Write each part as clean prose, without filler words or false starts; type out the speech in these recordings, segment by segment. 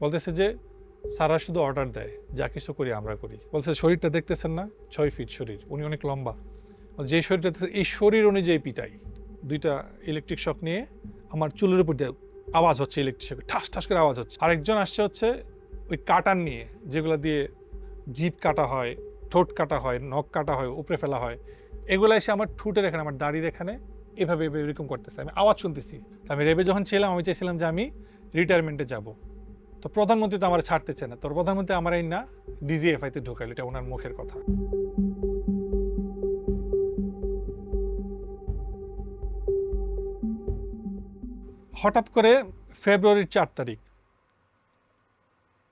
বলতেছে যে সারা শুধু অর্ডার দেয়, যা কিছু করি আমরা করি। বলছে শরীরটা দেখতেছেন না, 6 ফিট শরীর, উনি অনেক লম্বা, যে শরীরটা এই শরীর অনুযায়ী পিটাই। দুইটা ইলেকট্রিক শক নিয়ে আমার চুলের উপর দিয়ে আওয়াজ হচ্ছে, ইলেকট্রিক শক ঠাস ঠাস করে আওয়াজ হচ্ছে। আরেকজন আসছে হচ্ছে ওই কাটার নিয়ে, যেগুলো দিয়ে জিভ কাটা হয়, ঠোঁট কাটা হয়, নখ কাটা হয়, উপরে ফেলা হয়, এগুলো এসে আমার ঠোঁটের এখানে, আমার দাড়ির এখানে এভাবে এরকম করতেছে। আমি আওয়াজ শুনতেছি। আমি রেবে যখন ছিলাম, আমি চাইছিলাম যে আমি রিটায়ারমেন্টে যাব। তো প্রধানমন্ত্রী তো আমার ছাড়তেছে না, তোর প্রধানমন্ত্রী আমার এই না ডিজিএফআইতে ঢোকাইল, এটা ওনার মুখের কথা। হঠাৎ করে ফেব্রুয়ারির 4 তারিখ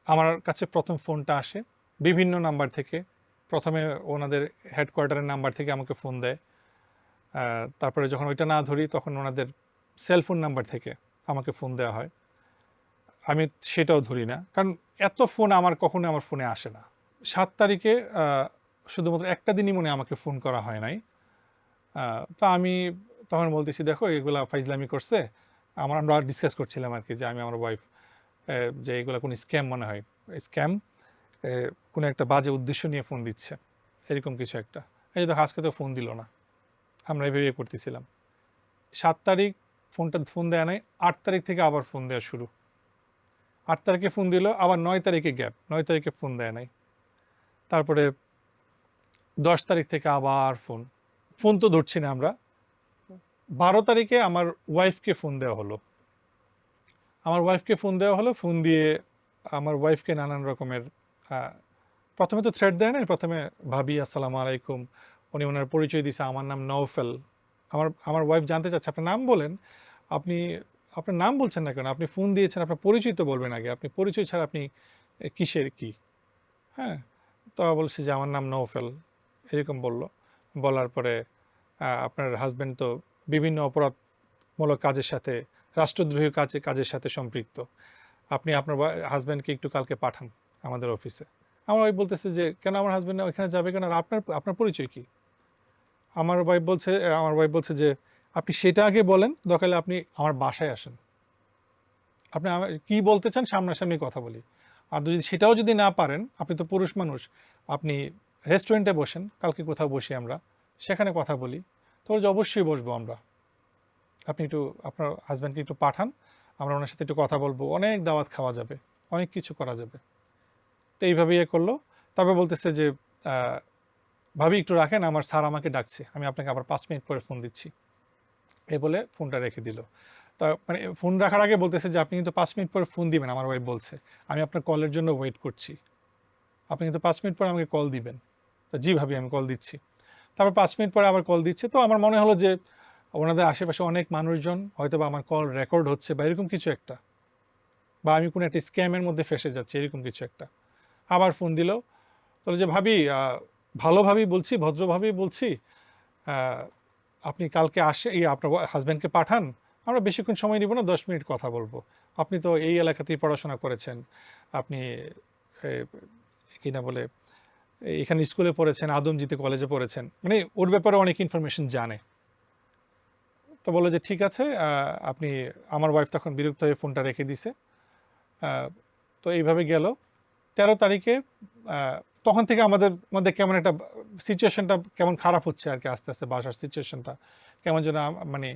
আমার কাছে প্রথম ফোনটা আসে বিভিন্ন নাম্বার থেকে। প্রথমে ওনাদের হেডকোয়ার্টারের নাম্বার থেকে আমাকে ফোন দেয়। তারপরে যখন ওইটা না ধরি, তখন ওনাদের সেলফোন নাম্বার থেকে আমাকে ফোন দেওয়া হয়। আমি সেটাও ধরি না, কারণ এত ফোন আমার কখনো আমার ফোনে আসে না। 7 তারিখে শুধুমাত্র একটা দিনই মনে আমাকে ফোন করা হয় নাই। তো আমি তখন বলতেছি, দেখো এগুলা ফাইজলামি করছে। আমরা ডিসকাস করছিলাম আর কি, যে আমি আমার ওয়াইফ, যে এগুলো কোনো স্ক্যাম মনে হয়, স্ক্যাম, কোনো একটা বাজে উদ্দেশ্য নিয়ে ফোন দিচ্ছে, এরকম কিছু একটা। এই যে দেখো আজকে তো ফোন দিল না, আমরা এভাবে করতেছিলাম। 7 তারিখ ফোন দেওয়া নাই, 8 তারিখ থেকে আবার ফোন দেওয়া শুরু। 8 তারিখে ফোন দিল, আবার 9 তারিখে গ্যাপ, 9 তারিখে ফোন দেয় নাই। তারপরে 10 তারিখ থেকে আবার ফোন, ফোন তো ধরছি না আমরা। 12 তারিখে আমার ওয়াইফকে ফোন দেওয়া হলো। ফোন দিয়ে আমার ওয়াইফকে নানান রকমের, প্রথমে তো থ্রেড দেয় না, প্রথমে ভাবি আসসালামু আলাইকুম, উনি ওনার পরিচয় দিছে, আমার নাম নওফেল। আমার ওয়াইফ জানতে চাচ্ছে, আপনার নাম বলেন, আপনি আপনার নাম বলছেন না কেন, আপনি ফোন দিয়েছেন, আপনার পরিচয় তো বলবেন আগে, আপনি পরিচয় ছাড়া আপনি কিসের কি? হ্যাঁ, তো বলছে যে আমার নাম নওফেল, এরকম বলার পরে আপনার হাজব্যান্ড তো বিভিন্ন অপরাধমূলক কাজের সাথে, রাষ্ট্রদ্রোহী কাজের সাথে সম্পৃক্ত, আপনি আপনার হাজব্যান্ডকে একটু কালকে পাঠান আমাদের অফিসে। আমার ওয়াইফ বলতেছে যে কেন আমার হাজব্যান্ড ওইখানে যাবে কেন, আর আপনার পরিচয় কি? আমার ওয়াইফ বলছে যে আপনি সেটা আগে বলেন, দরকার হলে আপনি আমার বাসায় আসেন, আপনি আমার কী বলতে চান সামনাসামনি কথা বলি। আর সেটাও যদি না পারেন, আপনি তো পুরুষ মানুষ, আপনি রেস্টুরেন্টে বসেন, কালকে কোথাও বসি আমরা, সেখানে কথা বলি। তো যে অবশ্যই বসবো আমরা, আপনি একটু আপনার হাজব্যান্ডকে একটু পাঠান, আমরা ওনার সাথে একটু কথা বলবো, অনেক দাওয়াত খাওয়া যাবে, অনেক কিছু করা যাবে। তো এইভাবে করলো। তারপর বলতেছে যে ভাবি একটু রাখেন, আমার স্যার আমাকে ডাকছে, আমি আপনাকে আবার 5 মিনিট পরে ফোন দিচ্ছি, এই বলে ফোনটা রেখে দিল। তা মানে ফোন রাখার আগে বলতেছে যে আপনি কিন্তু 5 মিনিট পরে ফোন দিবেন, আমার ওয়াইফ বলছে, আমি আপনার কলের জন্য ওয়েট করছি, আপনি কিন্তু 5 মিনিট পরে আমাকে কল দিবেন। তো জি ভাবি, আমি কল দিচ্ছি। তারপর 5 মিনিট পরে আবার কল দিচ্ছে। তো আমার মনে হলো যে ওনাদের আশেপাশে অনেক মানুষজন, হয়তো বা আমার কল রেকর্ড হচ্ছে বা এরকম কিছু একটা, বা আমি কোনো একটা স্ক্যামের মধ্যে ফেসে যাচ্ছি, এরকম কিছু একটা। আবার ফোন দিল, তাহলে যে ভাবি, ভালোভাবেই বলছি, ভদ্রভাবেই বলছি, আপনি কালকে আপনার হাজব্যান্ডকে পাঠান, আমরা বেশিক্ষণ সময় নিব না, 10 মিনিট কথা বলবো। আপনি তো এই এলাকাতেই পড়াশোনা করেছেন, আপনি কি না বলে এখানে স্কুলে পড়েছেন, আদমজিতে কলেজে পড়েছেন, মানে ওর ব্যাপারে অনেক ইনফরমেশন জানে। তো বললো যে ঠিক আছে, আপনি, আমার ওয়াইফ তখন বিরক্ত হয়ে ফোনটা রেখে দিছে। তো এইভাবে গেল। 13 তারিখে তখন থেকে আমাদের মধ্যে কেমন একটা সিচুয়েশনটা কেমন খারাপ হচ্ছে আর কি, আস্তে আস্তে বাসার সিচুয়েশনটা কেমন যেন, মানে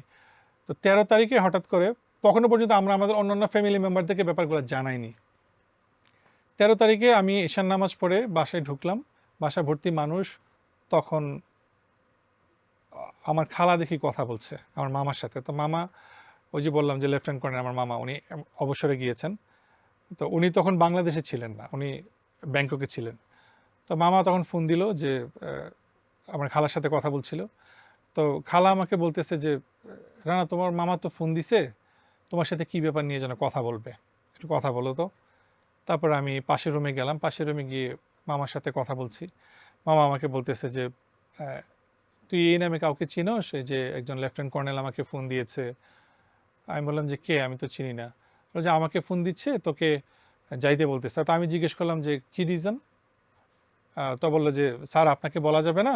তো 13 তারিখে হঠাৎ করে, তখনও পর্যন্ত আমরা আমাদের অন্যান্য ফ্যামিলি মেম্বারদেরকে ব্যাপারগুলো জানাইনি। 13 তারিখে আমি ঈশান নামাজ পড়ে বাসায় ঢুকলাম, বাসা ভর্তি মানুষ। তখন আমার খালা দেখি কথা বলছে আমার মামার সাথে। তো মামা, ওই যে বললাম যে লেফটেন্যান্ট কর্নেল আমার মামা, উনি অবসরে গিয়েছেন। তো উনি তখন বাংলাদেশে ছিলেন না, উনি ব্যাংককে ছিলেন। তো মামা তখন ফোন দিল যে আমার খালার সাথে কথা বলছিল। তো খালা আমাকে বলতেছে যে রানা, তোমার মামা তো ফোন দিছে, তোমার সাথে কী ব্যাপার নিয়ে যেন কথা বলবে, একটু কথা বলো তো। তারপর আমি পাশের রুমে গেলাম, পাশের রুমে গিয়ে মামার সাথে কথা বলছি। মামা আমাকে বলতেছে যে তুই এই নামে কাউকে চিনোস, এই যে একজন লেফটেন্যান্ট কর্নেল আমাকে ফোন দিয়েছে। আমি বললাম যে কে, আমি তো চিনি না। বলে যে আমাকে ফোন দিচ্ছে, তোকে যাইতে বলতেছে। তো আমি জিজ্ঞেস করলাম যে কী রিজন। তো বললো যে স্যার, আপনাকে বলা যাবে না,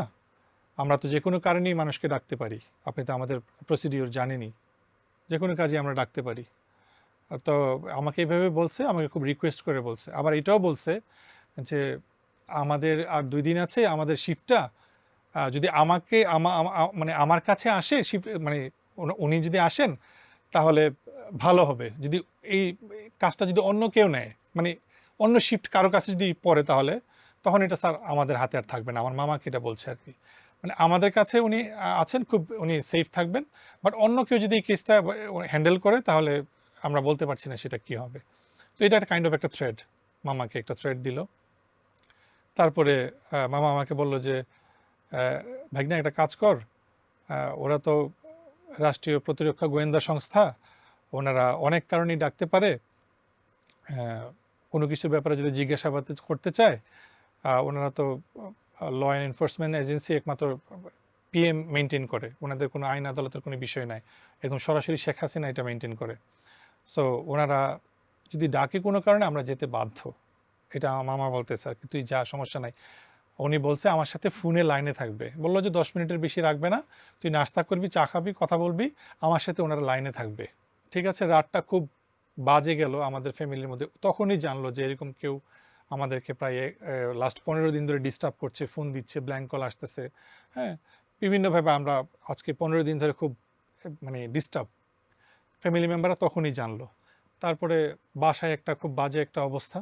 আমরা তো যে কোনো কারণেই মানুষকে ডাকতে পারি, আপনি তো আমাদের প্রসিডিওর জানেনই, যে কোনো কাজে আমরা ডাকতে পারি। তো আমাকে এইভাবে বলছে, আমাকে খুব রিকোয়েস্ট করে বলছে। আবার এটাও বলছে যে আমাদের আর 2 দিন আছে আমাদের শিফটটা, যদি আমাকে মানে আমার কাছে আসে শিফট, মানে উনি যদি আসেন তাহলে ভালো হবে। যদি এই কাজটা যদি অন্য কেউ নেয়, মানে অন্য শিফট কারো কাছে যদি পড়ে, তাহলে তখন এটা স্যার আমাদের হাতে আর থাকবে না। আমার মামাকে এটা বলছে আর কি। মানে আমাদের কাছে উনি আছেন, খুব উনি সেফ থাকবেন, বাট অন্য কেউ যদি এই কেসটা হ্যান্ডেল করে তাহলে আমরা বলতে পারছি না সেটা কি হবে। তো এটা একটা কাইন্ড অফ একটা থ্রেড, মামাকে একটা থ্রেড দিল। তারপরে মামা আমাকে বলল যে ভাগ্নে একটা কাজ কর, ওরা তো রাষ্ট্রীয় প্রতিরক্ষা গোয়েন্দা সংস্থা, ওনারা অনেক কারণেই ডাকতে পারে। কোনো কিছুর ব্যাপারে যদি জিজ্ঞাসাবাদ করতে চায়, ওনারা তো ল অ্যান্ড এনফোর্সমেন্ট এজেন্সি একমাত্র পিএম মেনটেন করে, ওনাদের কোনো আইন আদালতের কোনো বিষয় নাই, একদম সরাসরি শেখ হাসিনা এটা মেনটেন করে। সো ওনারা যদি ডাকে কোনো কারণে আমরা যেতে বাধ্য। এটা আমার মামা বলতেছে আর কি, তুই যা, সমস্যা নাই। উনি বলছে আমার সাথে ফোনে লাইনে থাকবে, বললো যে 10 মিনিটের বেশি রাখবে না, তুই নাস্তা করবি, চা খাবি, কথা বলবি, আমার সাথে ওনারা লাইনে থাকবে। ঠিক আছে, রাতটা খুব বাজে গেল আমাদের ফ্যামিলির মধ্যে। তখনই জানলো যে এরকম কেউ আমাদেরকে প্রায় লাস্ট 15 দিন ধরে ডিস্টার্ব করছে, ফোন দিচ্ছে, ব্ল্যাঙ্ক কল আসতেছে। হ্যাঁ, বিভিন্নভাবে আমরা আজকে 15 দিন ধরে খুব মানে ডিস্টার্ব, ফ্যামিলি মেম্বাররা তখনই জানলো। তারপরে বাসায় একটা খুব বাজে একটা অবস্থা।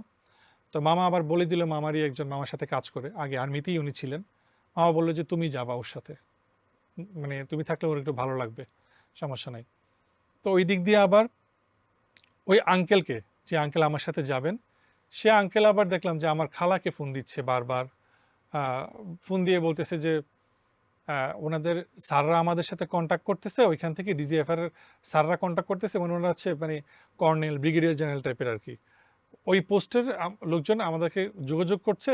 তো মামা আবার বলে দিল, মামারই একজন মামার সাথে কাজ করে, আগে আর্মিতেই উনি ছিলেন। মামা বললো যে তুমি যাবা ওর সাথে, মানে তুমি থাকলে ওর একটু ভালো লাগবে, সমস্যা নাই। তো ওই দিক দিয়ে আবার ওই আঙ্কেলকে, যে আঙ্কেল আমার সাথে যাবেন, সে আঙ্কেল আবার দেখলাম যে আমার খালাকে ফোন দিচ্ছে বারবার। ফোন দিয়ে বলতেছে যে ওনাদের স্যাররা আমাদের সাথে কন্ট্যাক্ট করতেছে, ওইখান থেকে ডিজিএফআর এর স্যাররা কন্ট্যাক্ট করতেছে, মানে ওনারা হচ্ছে মানে কর্নেল, ব্রিগেডিয়ার জেনারেল টাইপের আর কি। ওই পোস্টের লোকজন আমাদেরকে যোগাযোগ করছে।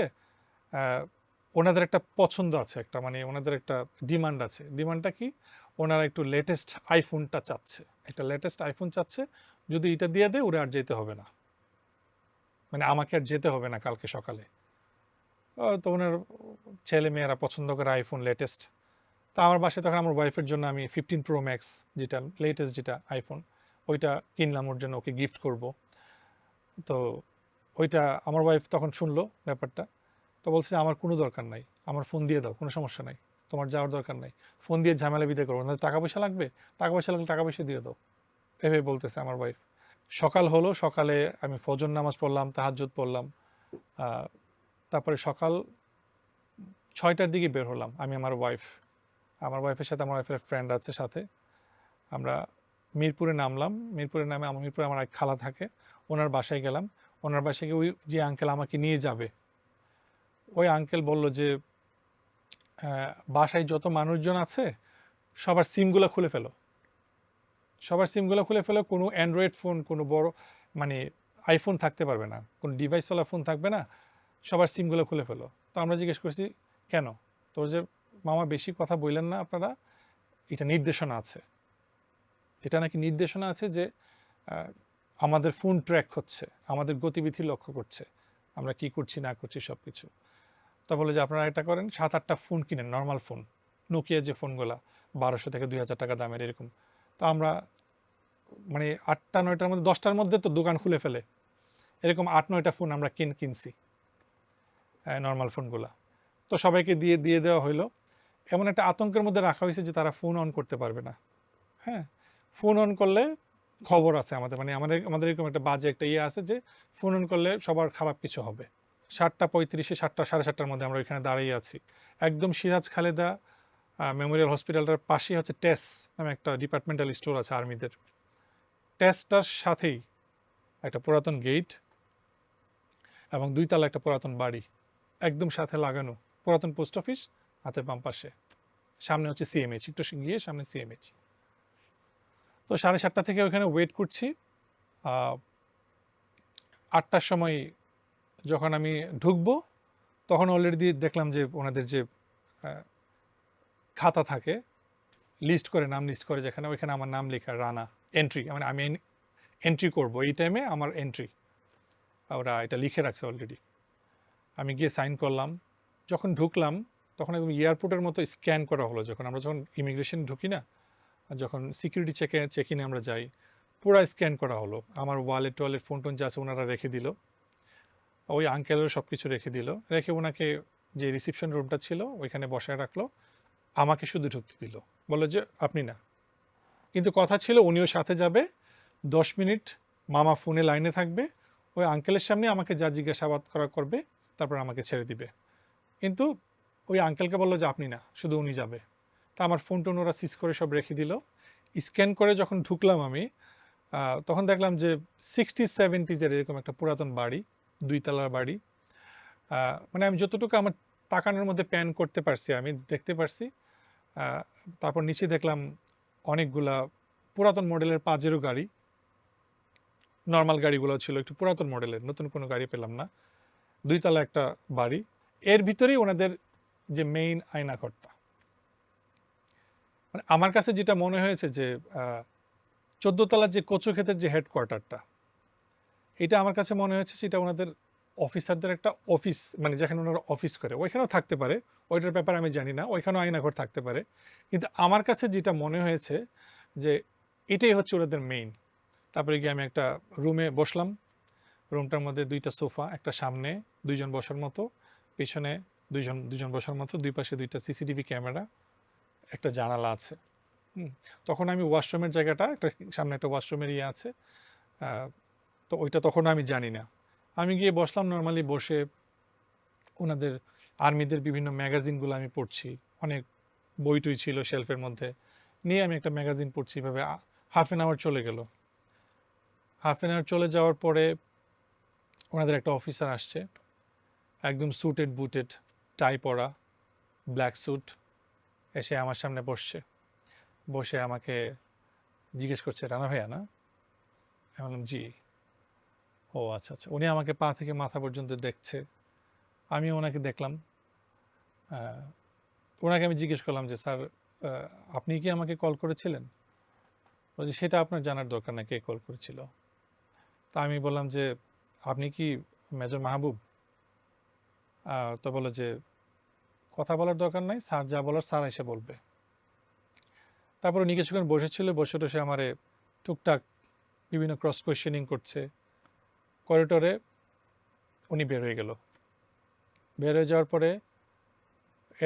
ওনাদের একটা পছন্দ আছে, একটা মানে ওনাদের একটা ডিমান্ড আছে। ডিমান্ডটা কি? ওনারা একটু লেটেস্ট আইফোনটা চাচ্ছে, একটা লেটেস্ট আইফোন চাচ্ছে। যদি এটা দিয়ে দেয় ওরা আর যেতে হবে না, মানে আমাকে আর যেতে হবে না কালকে সকালে। তো ওনার ছেলে মেয়েরা পছন্দ করে আইফোন লেটেস্ট। তো আমার বাসায় তখন আমার ওয়াইফের জন্য আমি 15 Pro Max, যেটা লেটেস্ট যেটা আইফোন, ওইটা কিনলাম ওর জন্য, ওকে গিফট করব। তো ওইটা আমার ওয়াইফ তখন শুনলো ব্যাপারটা, তো বলছে আমার কোনো দরকার নাই, আমার ফোন দিয়ে দাও, কোনো সমস্যা নাই, তোমার যাওয়ার দরকার নাই, ফোন দিয়ে ঝামেলা বিদায় করবো না, টাকা পয়সা লাগবে, টাকা পয়সা লাগলে টাকা পয়সা দিয়ে দাও, এভাবে বলতেছে আমার ওয়াইফ। সকাল হলো, সকালে আমি ফজর নামাজ পড়লাম, তাহাজ্জুদ পড়লাম। তারপরে সকাল 6টার দিকে বের হলাম আমি, আমার ওয়াইফের সাথে, আমার ওয়াইফের ফ্রেন্ড আছে সাথে। আমরা মিরপুরে নামলাম। মিরপুরে নামে মিরপুরে আমার এক খালা থাকে, ওনার বাসায় গেলাম। ওনার বাসায় গিয়ে ওই যে আঙ্কেল আমাকে নিয়ে যাবে, ওই আঙ্কেল বলল যে বাসায় যত মানুষজন আছে সবার সিমগুলো খুলে ফেলো, সবার সিমগুলো খুলে ফেলো, কোনো অ্যান্ড্রয়েড ফোন, কোনো বড় মানে আইফোন থাকতে পারবে না, কোনো ডিভাইসওয়ালা ফোন থাকবে না, সবার সিমগুলো খুলে ফেলো। তো আমরা জিজ্ঞেস করছি কেন? তোর যে মামা বেশি কথা বললেন না আপনারা, এটা নির্দেশনা আছে, এটা নাকি নির্দেশনা আছে যে আমাদের ফোন ট্র্যাক হচ্ছে, আমাদের গতিবিধি লক্ষ্য করছে, আমরা কি করছি না করছি সব কিছু। তা বলে যে আপনারা এটা করেন, 7-8টা ফোন কিনেন, নর্মাল ফোন, নোকিয়া যে ফোনগুলো 1200 থেকে 2000 টাকা দামের এরকম। তো আমরা মানে 8টা 9টার মধ্যে, 10টার মধ্যে তো দোকান খুলে ফেলে, এরকম 8-9টা ফোন আমরা কিনছি, নর্মাল ফোনগুলা। তো সবাইকে দিয়ে দেওয়া হইলো। এমন একটা আতঙ্কের মধ্যে রাখা হয়েছে যে তারা ফোন অন করতে পারবে না। হ্যাঁ, ফোন অন করলে খবর আছে আমাদের, মানে আমাদের এরকম একটা বাজে একটা ইয়ে আছে যে ফোন অন করলে সবার খারাপ কিছু হবে। 7:35, 7টা 7:30টার মধ্যে আমরা ওইখানে দাঁড়িয়ে আছি। একদম সিরাজ খালেদা মেমোরিয়াল হসপিটালটার পাশেই হচ্ছে টেস নামে একটা ডিপার্টমেন্টাল স্টোর আছে আর্মিদের। টেসটার সাথেই একটা পুরাতন গেট এবং 2 তলা একটা পুরাতন বাড়ি, একদম সাথে লাগানো। পুরাতন পোস্ট অফিস হাতের বাম পাশে, সামনে হচ্ছে সিএমএইচ, একটু গিয়ে সামনে সিএমএইচ। তো 7:30 থেকে ওখানে ওয়েট করছি। 8টার সময় যখন আমি ঢুকবো, তখন অলরেডি দেখলাম যে ওনাদের যে খাতা থাকে, লিস্ট করে, নাম লিস্ট করে যেখানে, ওইখানে আমার নাম লেখা রানা, এন্ট্রি, মানে আমি এন্ট্রি করব এই টাইমে, আমার এন্ট্রি, ওরা এটা লিখে রাখছে অলরেডি। আমি গিয়ে সাইন করলাম। যখন ঢুকলাম তখন একদম এয়ারপোর্টের মতো স্ক্যান করা হলো। যখন ইমিগ্রেশন ঢুকি না, যখন সিকিউরিটি চেক ইনে আমরা যাই, পুরা স্ক্যান করা হলো, আমার ওয়ালেট টোয়ালেট ফোন টোন যা আছে ওনারা রেখে দিল, ওই আঙ্কেলেরও সব কিছু রেখে দিল, রেখে ওনাকে যে রিসিপশন রুমটা ছিল ওইখানে বসায় রাখলো, আমাকে শুধু ঢুকতে দিল, বললো যে আপনি না, কিন্তু কথা ছিল উনিও সাথে যাবে, 10 মিনিট মামা ফোনে লাইনে থাকবে, ওই আঙ্কেলের সামনে আমাকে যা জিজ্ঞাসাবাদ করা করবে, তারপর আমাকে ছেড়ে দিবে। কিন্তু ওই আঙ্কেলকে বললো যে আপনি না, শুধু উনি যাবে। তা আমার ফোন টোন ওরা সিজ করে সব রেখে দিল। স্ক্যান করে যখন ঢুকলাম আমি, তখন দেখলাম যে 60-70s এরকম একটা পুরাতন বাড়ি, 2 তলার বাড়ি। মানে আমি যতটুকু আমার তাকানোর মধ্যে প্যান করতে পারছি আমি দেখতে পারছি। তারপর নিচে দেখলাম অনেকগুলা পুরাতন মডেলের পাজেরো গাড়ি, নর্মাল গাড়িগুলো ছিল একটু পুরাতন মডেলের, নতুন কোনো গাড়ি পেলাম না। 2 তলা একটা বাড়ি, এর ভিতরেই ওনাদের যে মেইন আয়নাঘরটা। মানে আমার কাছে যেটা মনে হয়েছে যে 14 তলার যে কচু ক্ষেতের যে হেডকোয়ার্টারটা, এটা আমার কাছে মনে হয়েছে সেটা ওনাদের অফিসারদের একটা অফিস, মানে যেখানে ওনারা অফিস করে, ওইখানেও থাকতে পারে, ওইটার ব্যাপারে আমি জানি না, ওইখানেও আয়নাঘর থাকতে পারে। কিন্তু আমার কাছে যেটা মনে হয়েছে যে এটাই হচ্ছে ওনাদের মেইন। তারপরে গিয়ে আমি একটা রুমে বসলাম, রুমটার মধ্যে 2টা সোফা, একটা সামনে 2জন বসার মতো, পিছনে দুজন বসার মতো, দুই পাশে 2টা সিসিটিভি ক্যামেরা, একটা জানালা আছে। তখন আমি ওয়াশরুমের জায়গাটা, একটা সামনে একটা ওয়াশরুমের ইয়ে আছে, তো ওইটা তখন আমি জানি না। আমি গিয়ে বসলাম, নর্মালি বসে ওনাদের আর্মিদের বিভিন্ন ম্যাগাজিনগুলো আমি পড়ছি, অনেক বই টই ছিল শেলফের মধ্যে, নিয়ে আমি একটা ম্যাগাজিন পড়ছি, এভাবে হাফ অ্যান আওয়ার চলে গেল। হাফ অ্যান আওয়ার চলে যাওয়ার পরে ওনাদের একটা অফিসার আসছে, একদম স্যুটেড বুটেড, টাই পরা, ব্ল্যাক স্যুট, এসে আমার সামনে বসছে, বসে আমাকে জিজ্ঞেস করছে রানা ভাইয়া না? আমি বললাম জি। ও আচ্ছা আচ্ছা। উনি আমাকে পা থেকে মাথা পর্যন্ত দেখছে, আমি ওনাকে দেখলাম। ওনাকে আমি জিজ্ঞেস করলাম যে স্যার, আপনি কি আমাকে কল করেছিলেন? বলছি সেটা আপনার জানার দরকার না কে কল করেছিল। তা আমি বললাম যে আপনি কি মেজর মাহবুব? তো বলে যে কথা বলার দরকার নাই, স্যার যা বলার স্যার এসে বলবে। তারপর উনি কিছুক্ষণ বসেছিল, বসে টসে আমারে টুকটাক বিভিন্ন ক্রস কোয়েশ্চেনিং করছে। করিডোরে উনি বের হয়ে গেল। বের হয়ে যাওয়ার পরে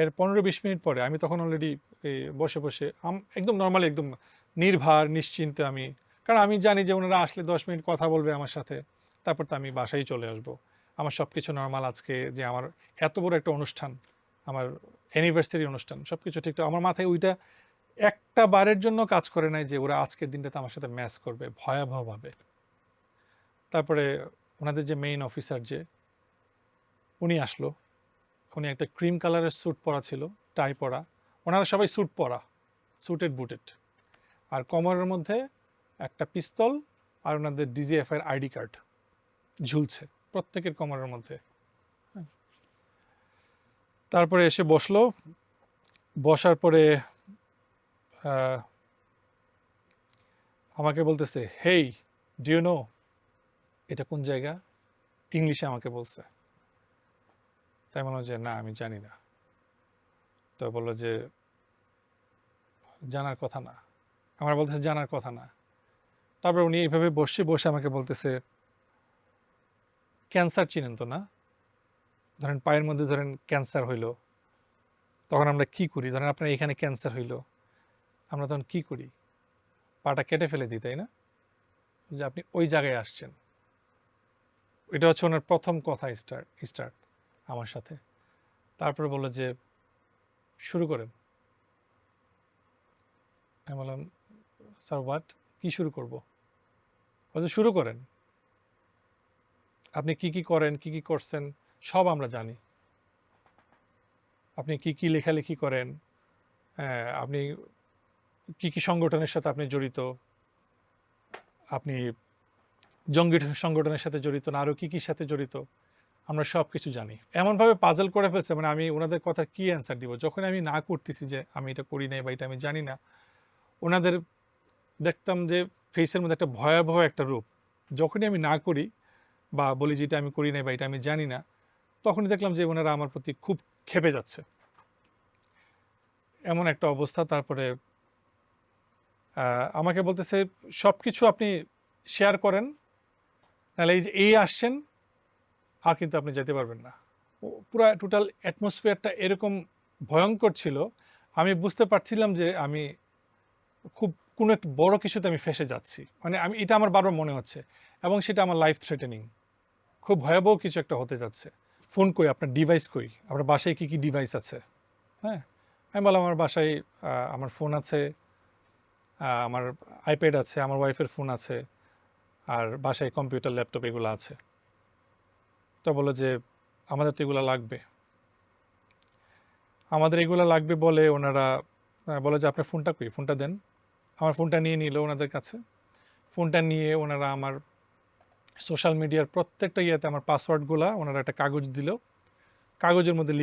এর 15-20 মিনিট পরে আমি তখন অলরেডি বসে বসে একদম নর্মালি, একদম নির্ভার নিশ্চিন্তে আমি, কারণ আমি জানি যে ওনারা আসলে 10 মিনিট কথা বলবে আমার সাথে, তারপর তো আমি বাসায় চলে আসব। আমার সব কিছু নর্মাল, আজকে যে আমার এত বড় একটা অনুষ্ঠান, আমার অ্যানিভার্সারি অনুষ্ঠান, সব কিছু ঠিকঠাক। আমার মাথায় ওইটা একটা বারের জন্য কাজ করে নাই যে ওরা আজকের দিনটাতে আমার সাথে ম্যাচ করবে ভয়াবহভাবে। তারপরে ওনাদের যে মেইন অফিসার যে, উনি আসলো। উনি একটা ক্রিম কালারের স্যুট পরা ছিল, টাই পরা, ওনারা সবাই স্যুট পরা, স্যুটেড বুটেড, আর কোমরের মধ্যে একটা পিস্তল আর ওনাদের ডিজিএফআই এর আইডি কার্ড ঝুলছে প্রত্যেকের কোমরের মধ্যে। তারপরে এসে বসলো, বসার পরে আমাকে বলতেছে হেই ডু ইউ নো এটা কোন জায়গা, ইংলিশে আমাকে বলছে। তাই বললাম যে না আমি জানি না। তো বললো যে জানার কথা না, আমার বলতেছে জানার কথা না। তারপর উনি এইভাবে বসে আমাকে বলতেছে ক্যান্সার চিনেন তো না? ধরেন পায়ের মধ্যে ধরেন ক্যান্সার হইলো, তখন আমরা কি করি? ধরেন আপনার এখানে ক্যান্সার হইলো, আমরা তখন কি করি? পাটা কেটে ফেলে দিই, তাই না? যে আপনি ওই জায়গায় আসছেন। এটা হচ্ছে ওনার প্রথম কথা স্টার্ট আমার সাথে। তারপরে বললো যে শুরু করেন। আমি বললাম স্যার হোয়াট, কি শুরু করব? বলছে শুরু করেন, আপনি কি কি করেন, কি কি করছেন সব আমরা জানি। আপনি কি কি লেখালেখি করেন, আপনি কি কি সংগঠনের সাথে আপনি জড়িত, আপনি জঙ্গি সংগঠনের সাথে জড়িত না আরও কি কি সাথে জড়িত, আমরা সব কিছু জানি। এমনভাবে পাজল করে ফেলছে, মানে আমি ওনাদের কথা কি অ্যান্সার দিব যখন আমি না করতেছি যে আমি এটা করি নাই বা এটা আমি জানি না। ওনাদের দেখতাম যে ফেসের মধ্যে একটা ভয়াবহ একটা রূপ, যখনই আমি না করি বা বলি যে এটা আমি করি নাই বা এটা আমি জানি না, তখনই দেখলাম যে ওনারা আমার প্রতি খুব ক্ষেপে যাচ্ছে, এমন একটা অবস্থা। তারপরে আমাকে বলতেছে সব কিছু আপনি শেয়ার করেন, নাহলে এই যে এই আসছেন আর কিন্তু আপনি যেতে পারবেন না। পুরা টোটাল অ্যাটমসফিয়ারটা এরকম ভয়ঙ্কর ছিল, আমি বুঝতে পারছিলাম যে আমি খুব কোনো একটা বড় কিছুতে আমি ফেঁসে যাচ্ছি, মানে আমি এটা আমার বারবার মনে হচ্ছে, এবং সেটা আমার লাইফ থ্রেটেনিং, খুব ভয়াবহ কিছু একটা হতে যাচ্ছে। ফোন কই, আপনার ডিভাইস কই, আপনার বাসায় কি কি ডিভাইস আছে? হ্যাঁ, আমি বললাম আমার বাসায় আমার ফোন আছে, আমার আইপ্যাড আছে, আমার ওয়াইফের ফোন আছে, আর বাসায় কম্পিউটার ল্যাপটপ এগুলো আছে। তো বললো যে আমাদের তো এগুলো লাগবে, আমাদের এগুলো লাগবে বলে ওনারা বলে যে আপনার ফোনটা কই, ফোনটা দেন। আমার ফোনটা নিয়ে নিল ওনাদের কাছে। ফোনটা নিয়ে ওনারা আমার সোশ্যাল মিডিয়ার প্রত্যেকটা ইয়েতে আমার পাসওয়ার্ডগুলো ওনারা একটা কাগজ দিল, কাগজের মধ্যে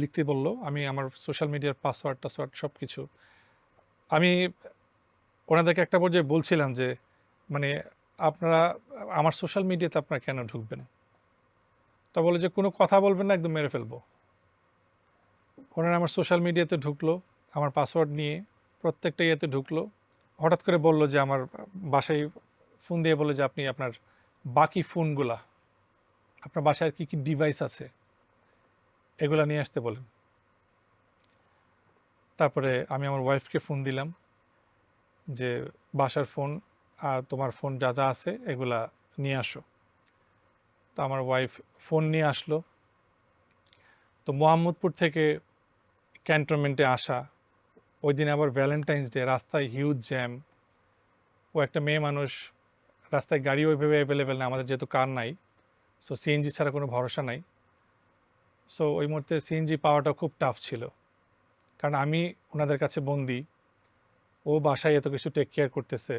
লিখতে বললো। আমি আমার সোশ্যাল মিডিয়ার পাসওয়ার্ড টাসওয়ার্ড সব কিছু আমি ওনাদেরকে একটা পর্যায়ে বলছিলাম যে মানে আপনারা আমার সোশ্যাল মিডিয়াতে আপনারা কেন ঢুকবেন? তা বলে যে কোনো কথা বলবেন না, একদম মেরে ফেলবো। ওনারা আমার সোশ্যাল মিডিয়াতে ঢুকলো, আমার পাসওয়ার্ড নিয়ে প্রত্যেকটা ইয়েতে ঢুকলো। হঠাৎ করে বলল যে আমার বাসায় ফোন দিয়ে বললো যে আপনি আপনার বাকি ফোনগুলা, আপনার বাসায় কি কি ডিভাইস আছে এগুলা নিয়ে আসতে বলেন। তারপরে আমি আমার ওয়াইফকে ফোন দিলাম যে বাসার ফোন আর তোমার ফোন যা যা আছে এগুলা নিয়ে আসো। তো আমার ওয়াইফ ফোন নিয়ে আসলো। তো মোহাম্মদপুর থেকে ক্যান্টনমেন্টে আসা, ওই দিন আবার ভ্যালেন্টাইন্স ডে, রাস্তায় হিউজ জ্যাম। ও একটা মেয়ে মানুষ, রাস্তায় গাড়ি ওইভাবে অ্যাভেলেবেল না, আমাদের যেহেতু কার নাই, সো সিএনজি ছাড়া কোনো ভরসা নাই। সো ওই মুহূর্তে সিএনজি পাওয়াটা খুব টাফ ছিল, কারণ আমি ওনাদের কাছে বন্দি, ও বাসায় এত কিছু টেক কেয়ার করতেছে,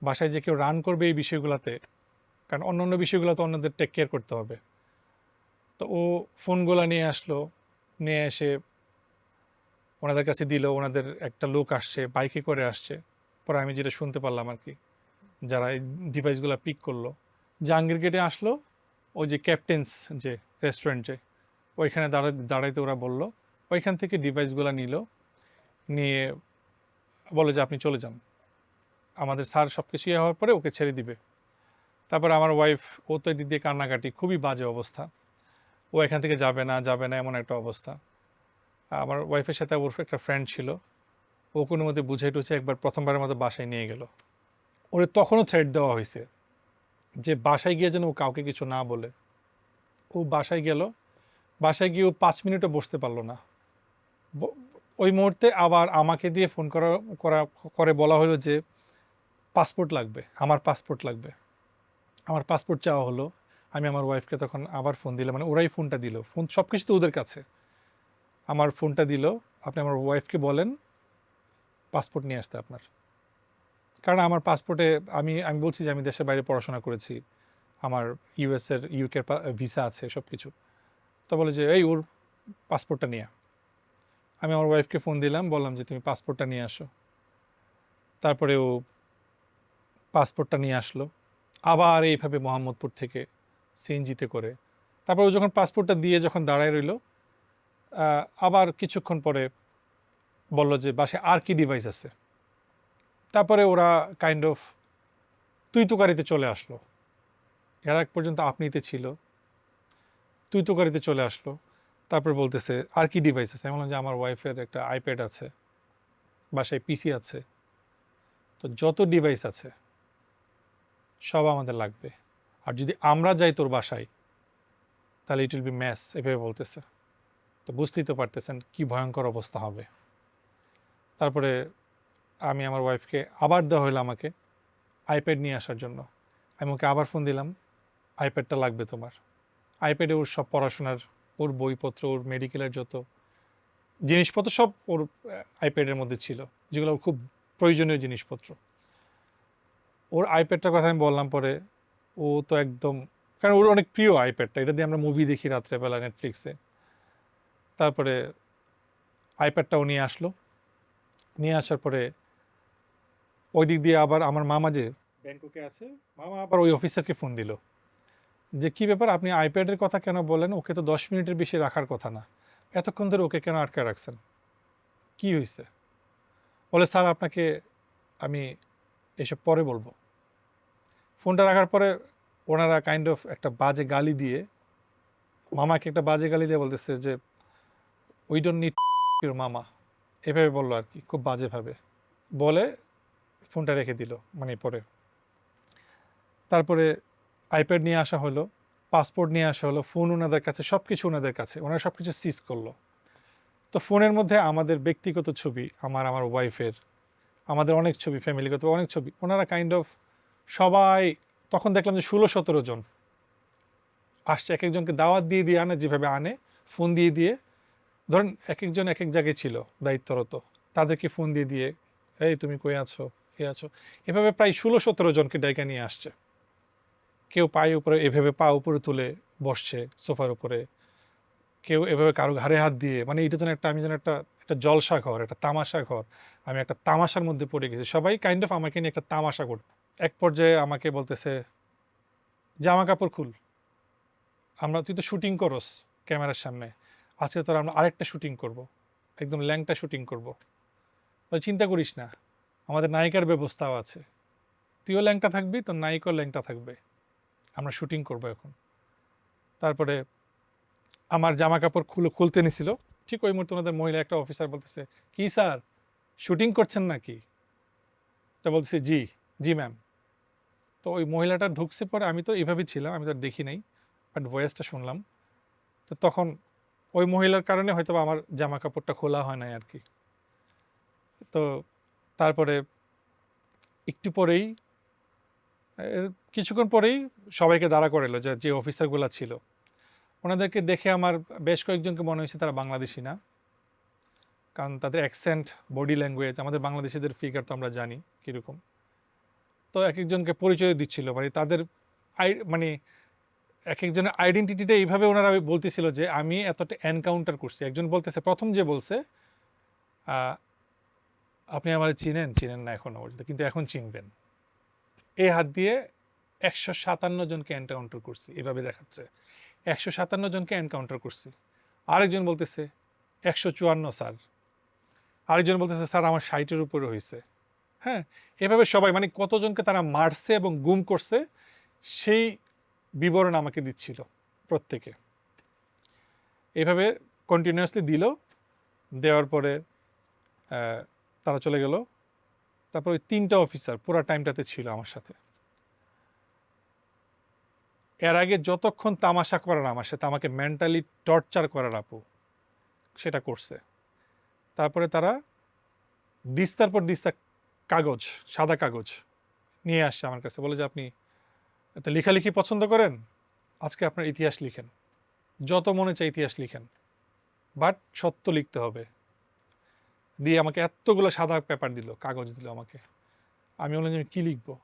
বাসায় যে কেউ রান করবে এই বিষয়গুলোতে, কারণ অন্য অন্য বিষয়গুলো তো অন্যদের টেক কেয়ার করতে হবে। তো ও ফোনগুলো নিয়ে আসলো, নিয়ে এসে ওনাদের কাছে দিল। ওনাদের একটা লোক আসছে, বাইকে করে আসছে। পরে আমি যেটা শুনতে পারলাম আর কি, যারা এই ডিভাইসগুলো পিক করলো, জাহাঙ্গীর গেটে আসলো, ওই যে ক্যাপ্টেন্স যে রেস্টুরেন্টে, ওইখানে দাঁড়াইতে ওরা বলল, ওইখান থেকে ডিভাইসগুলো নিল, নিয়ে বলে যে আপনি চলে যান, আমাদের স্যার সব কিছু ইয়ে হওয়ার পরে ওকে ছেড়ে দিবে। তারপর আমার ওয়াইফ, ও তো এদিক দিয়ে কান্নাকাটি, খুবই বাজে অবস্থা, ও এখান থেকে যাবে না যাবে না এমন একটা অবস্থা। আমার ওয়াইফের সাথে ওর একটা ফ্রেন্ড ছিল, ও কোনো মধ্যে বুঝে টুঝে একবার প্রথমবারের মতো বাসায় নিয়ে গেল। ওরে তখনও থ্রেট দেওয়া হয়েছে যে বাসায় গিয়ে যেন ও কাউকে কিছু না বলে। ও বাসায় গেল, বাসায় গিয়ে ও 5 মিনিটও বসতে পারলো না। ওই মুহূর্তে আবার আমাকে দিয়ে ফোন করে বলা হলো যে পাসপোর্ট লাগবে, আমার পাসপোর্ট লাগবে। আমার পাসপোর্ট চাওয়া হলো। আমি আমার ওয়াইফকে তখন আবার ফোন দিলাম, মানে ওরাই ফোনটা দিল, ফোন সব কিছু তো ওদের কাছে। আমার ফোনটা দিল, আপনি আমার ওয়াইফকে বলেন পাসপোর্ট নিয়ে আসতে আপনার, কারণ আমার পাসপোর্টে আমি আমি বলছি যে আমি দেশের বাইরে পড়াশোনা করেছি, আমার ইউকের ভিসা আছে সব কিছু। তো বলে যে এই ওর পাসপোর্টটা নিয়ে। আমি আমার ওয়াইফকে ফোন দিলাম, বললাম যে তুমি পাসপোর্টটা নিয়ে আসো। তারপরে ও পাসপোর্টটা নিয়ে আসলো, আবার এইভাবে মোহাম্মদপুর থেকে সিএনজিতে করে। তারপর ও যখন পাসপোর্টটা দিয়ে যখন দাঁড়ায় রইল, আবার কিছুক্ষণ পরে বলল যে বাসায় আর কি ডিভাইস আছে। তারপরে ওরা কাইন্ড অফ তুই তুকারিতে চলে আসলো। এর আগ পর্যন্ত আপনিতে ছিল, তুই তুকারিতে চলে আসলো। তারপর বলতেছে আর কি ডিভাইস আছে। আমি বললাম যে আমার ওয়াইফের একটা আইপ্যাড আছে, বাসায় পিসি আছে, তো যত ডিভাইস আছে সব আমাদের লাগবে, আর যদি আমরা যাই তোর বাসায় তাহলে ইট উইল বি ম্যাস, এভাবে বলতেছে। তো বুঝতেই তো পারতেছেন কি ভয়ঙ্কর অবস্থা হবে। তারপরে আমি আমার ওয়াইফকে আবার দেওয়া হলো আমাকে আইপ্যাড নিয়ে আসার জন্য। আমি ওকে আবার ফোন দিলাম, আইপ্যাডটা লাগবে তোমার। আইপ্যাডে ওর সব পড়াশোনার, ওর বইপত্র, ওর মেডিকেলের যত জিনিসপত্র সব ওর আইপ্যাডের মধ্যে ছিল, যেগুলো ওর খুব প্রয়োজনীয় জিনিসপত্র। ওর আইপ্যাডটার কথা আমি বললাম পরে, ও তো একদম, কারণ ওর অনেক প্রিয় আইপ্যাডটা, এটা দিয়ে আমরা মুভি দেখি রাত্রেবেলা নেটফ্লিক্সে। তারপরে আইপ্যাডটাও নিয়ে আসলো। নিয়ে আসার পরে ওই দিক দিয়ে আবার আমার মামা যে ব্যাংককে আছে, মামা আবার ওই অফিসারকে ফোন দিল যে কী ব্যাপার, আপনি আইপ্যাডের কথা কেন বলেন, ওকে তো 10 মিনিটের বেশি রাখার কথা না, এতক্ষণ ধরে ওকে কেন আটকে রাখছেন, কি হয়েছে? বলে স্যার আপনাকে আমি এসব পরে বলবো। ফোনটা রাখার পরে ওনারা কাইন্ড অফ একটা বাজে গালি দিয়ে, মামাকে একটা বাজে গালি দিয়ে বলতেছে যে উই ডোন্ট নিড ইউর মামা, এভাবে বললো আর কি, খুব বাজেভাবে বলে ফোনটা রেখে দিল মানে পরে। তারপরে আইপ্যাড নিয়ে আসা হলো, পাসপোর্ট নিয়ে আসা হলো, ফোন ওনাদের কাছে, সব কিছু ওনাদের কাছে, ওনারা সব কিছু সিজ করলো। তো ফোনের মধ্যে আমাদের ব্যক্তিগত ছবি, আমার ওয়াইফের, আমাদের অনেক ছবি, ফ্যামিলিগত অনেক ছবি, ওনারা কাইন্ড অফ সবাই, তখন দেখলাম যে 16-17 জন আসছে, এক একজনকে দাওয়াত দিয়ে দিয়ে আনে, যেভাবে আনে ফোন দিয়ে দিয়ে, ধরেন এক একজন এক এক জায়গায় ছিল দায়িত্বরত, তাদেরকে ফোন দিয়ে দিয়ে এই তুমি কই আছো, কে আছো, এভাবে প্রায় 16-17 জনকে ডাইকা নিয়ে আসছে। কেউ পায়ে উপরে এভাবে পা উপরে তুলে বসছে সোফার উপরে, কেউ এভাবে কারো ঘাড়ে হাত দিয়ে, মানে এটা যেন একটা, আমি যেন একটা একটা জলসা ঘর, একটা তামাশা ঘর, আমি একটা তামাশার মধ্যে পড়ে গেছি, সবাই কাইন্ড অফ আমাকে নিয়ে একটা তামাশা করত। এক পর্যায়ে আমাকে বলতেছে জামা কাপড় খুল, তুই তো শুটিং করস ক্যামেরার সামনে, আজকে তোর আমরা আরেকটা শুটিং করব, একদম ল্যাংটা শুটিং করব, চিন্তা করিস না, আমাদের নায়িকার ব্যবস্থাও আছে, তুইও ল্যাংটা থাকবি, তোর নায়িকাও ল্যাংটা থাকবে, আমরা শুটিং করব এখন। তারপরে আমার জামা কাপড় খুলতে নিছিল, ঠিক ওই মুহূর্তে ওনাদের মহিলা একটা অফিসার বলতেছে কি স্যার শুটিং করছেন নাকি, তা বলতেছে জি জি ম্যাম। তো ওই মহিলাটা ঢুকছে পরে, আমি তো এইভাবেই ছিলাম, আমি তো আর দেখি নাই, বাট ভয়েসটা শুনলাম। তো তখন ওই মহিলার কারণে হয়তো আমার জামা কাপড়টা খোলা হয় নাই আর কি। তো তারপরে একটু পরেই, কিছুক্ষণ পরেই সবাইকে দাঁড়া করালো, যে অফিসারগুলো ছিল, ওনাদেরকে দেখে আমার বেশ কয়েকজনকে মনে হয়েছে তারা বাংলাদেশি না, কারণ তাদের অ্যাকসেন্ট, বডি ল্যাঙ্গুয়েজ, আমাদের বাংলাদেশিদের ফিগার তো আমরা জানি কীরকম। তো এক একজনকে পরিচয় দিচ্ছিল, মানে তাদের মানে এক একজনের আইডেন্টিটিটা এইভাবে ওনারা বলতেছিল যে আমি এতটা এনকাউন্টার করছি। একজন বলতেছে, প্রথম যে বলছে আপনি আমার চিনেন চিনেন না এখনও পর্যন্ত, কিন্তু এখন চিনবেন, এই হাত দিয়ে 157 জনকে এনকাউন্টার করছি, এভাবে দেখাচ্ছে 157 জনকে এনকাউন্টার করছি। আরেকজন বলতেছে 154 স্যার, আরেকজন বলতেছে স্যার আমার 60-এর উপরে হয়েছে। হ্যাঁ, এভাবে সবাই, মানে কতজনকে তারা মারছে এবং গুম করছে সেই বিবরণ আমাকে দিচ্ছিল প্রত্যেকে। এভাবে কন্টিনিউয়াসলি দিল, দেওয়ার পরে তারা চলে গেল। তারপর ওই 3টা অফিসার পুরো টাইমটাতে ছিল আমার সাথে। এর আগে যতক্ষণ তামাশা করার আমার সাথে, আমাকে মেন্টালি টর্চার করার আপু, সেটা করছে। তারপরে তারা দিস্তার পর দিস্তা কাগজ, সাদা কাগজ নিয়ে আসছে আমার কাছে, বলে যে আপনি এত লেখালেখি পছন্দ করেন, আজকে আপনার ইতিহাস লিখেন, যত মনে চায় ইতিহাস লিখেন, বাট সত্য লিখতে হবে। দিয়ে আমাকে এতগুলো সাদা পেপার দিল, কাগজ দিল আমাকে। আমি বললাম যে আমি কী লিখবো?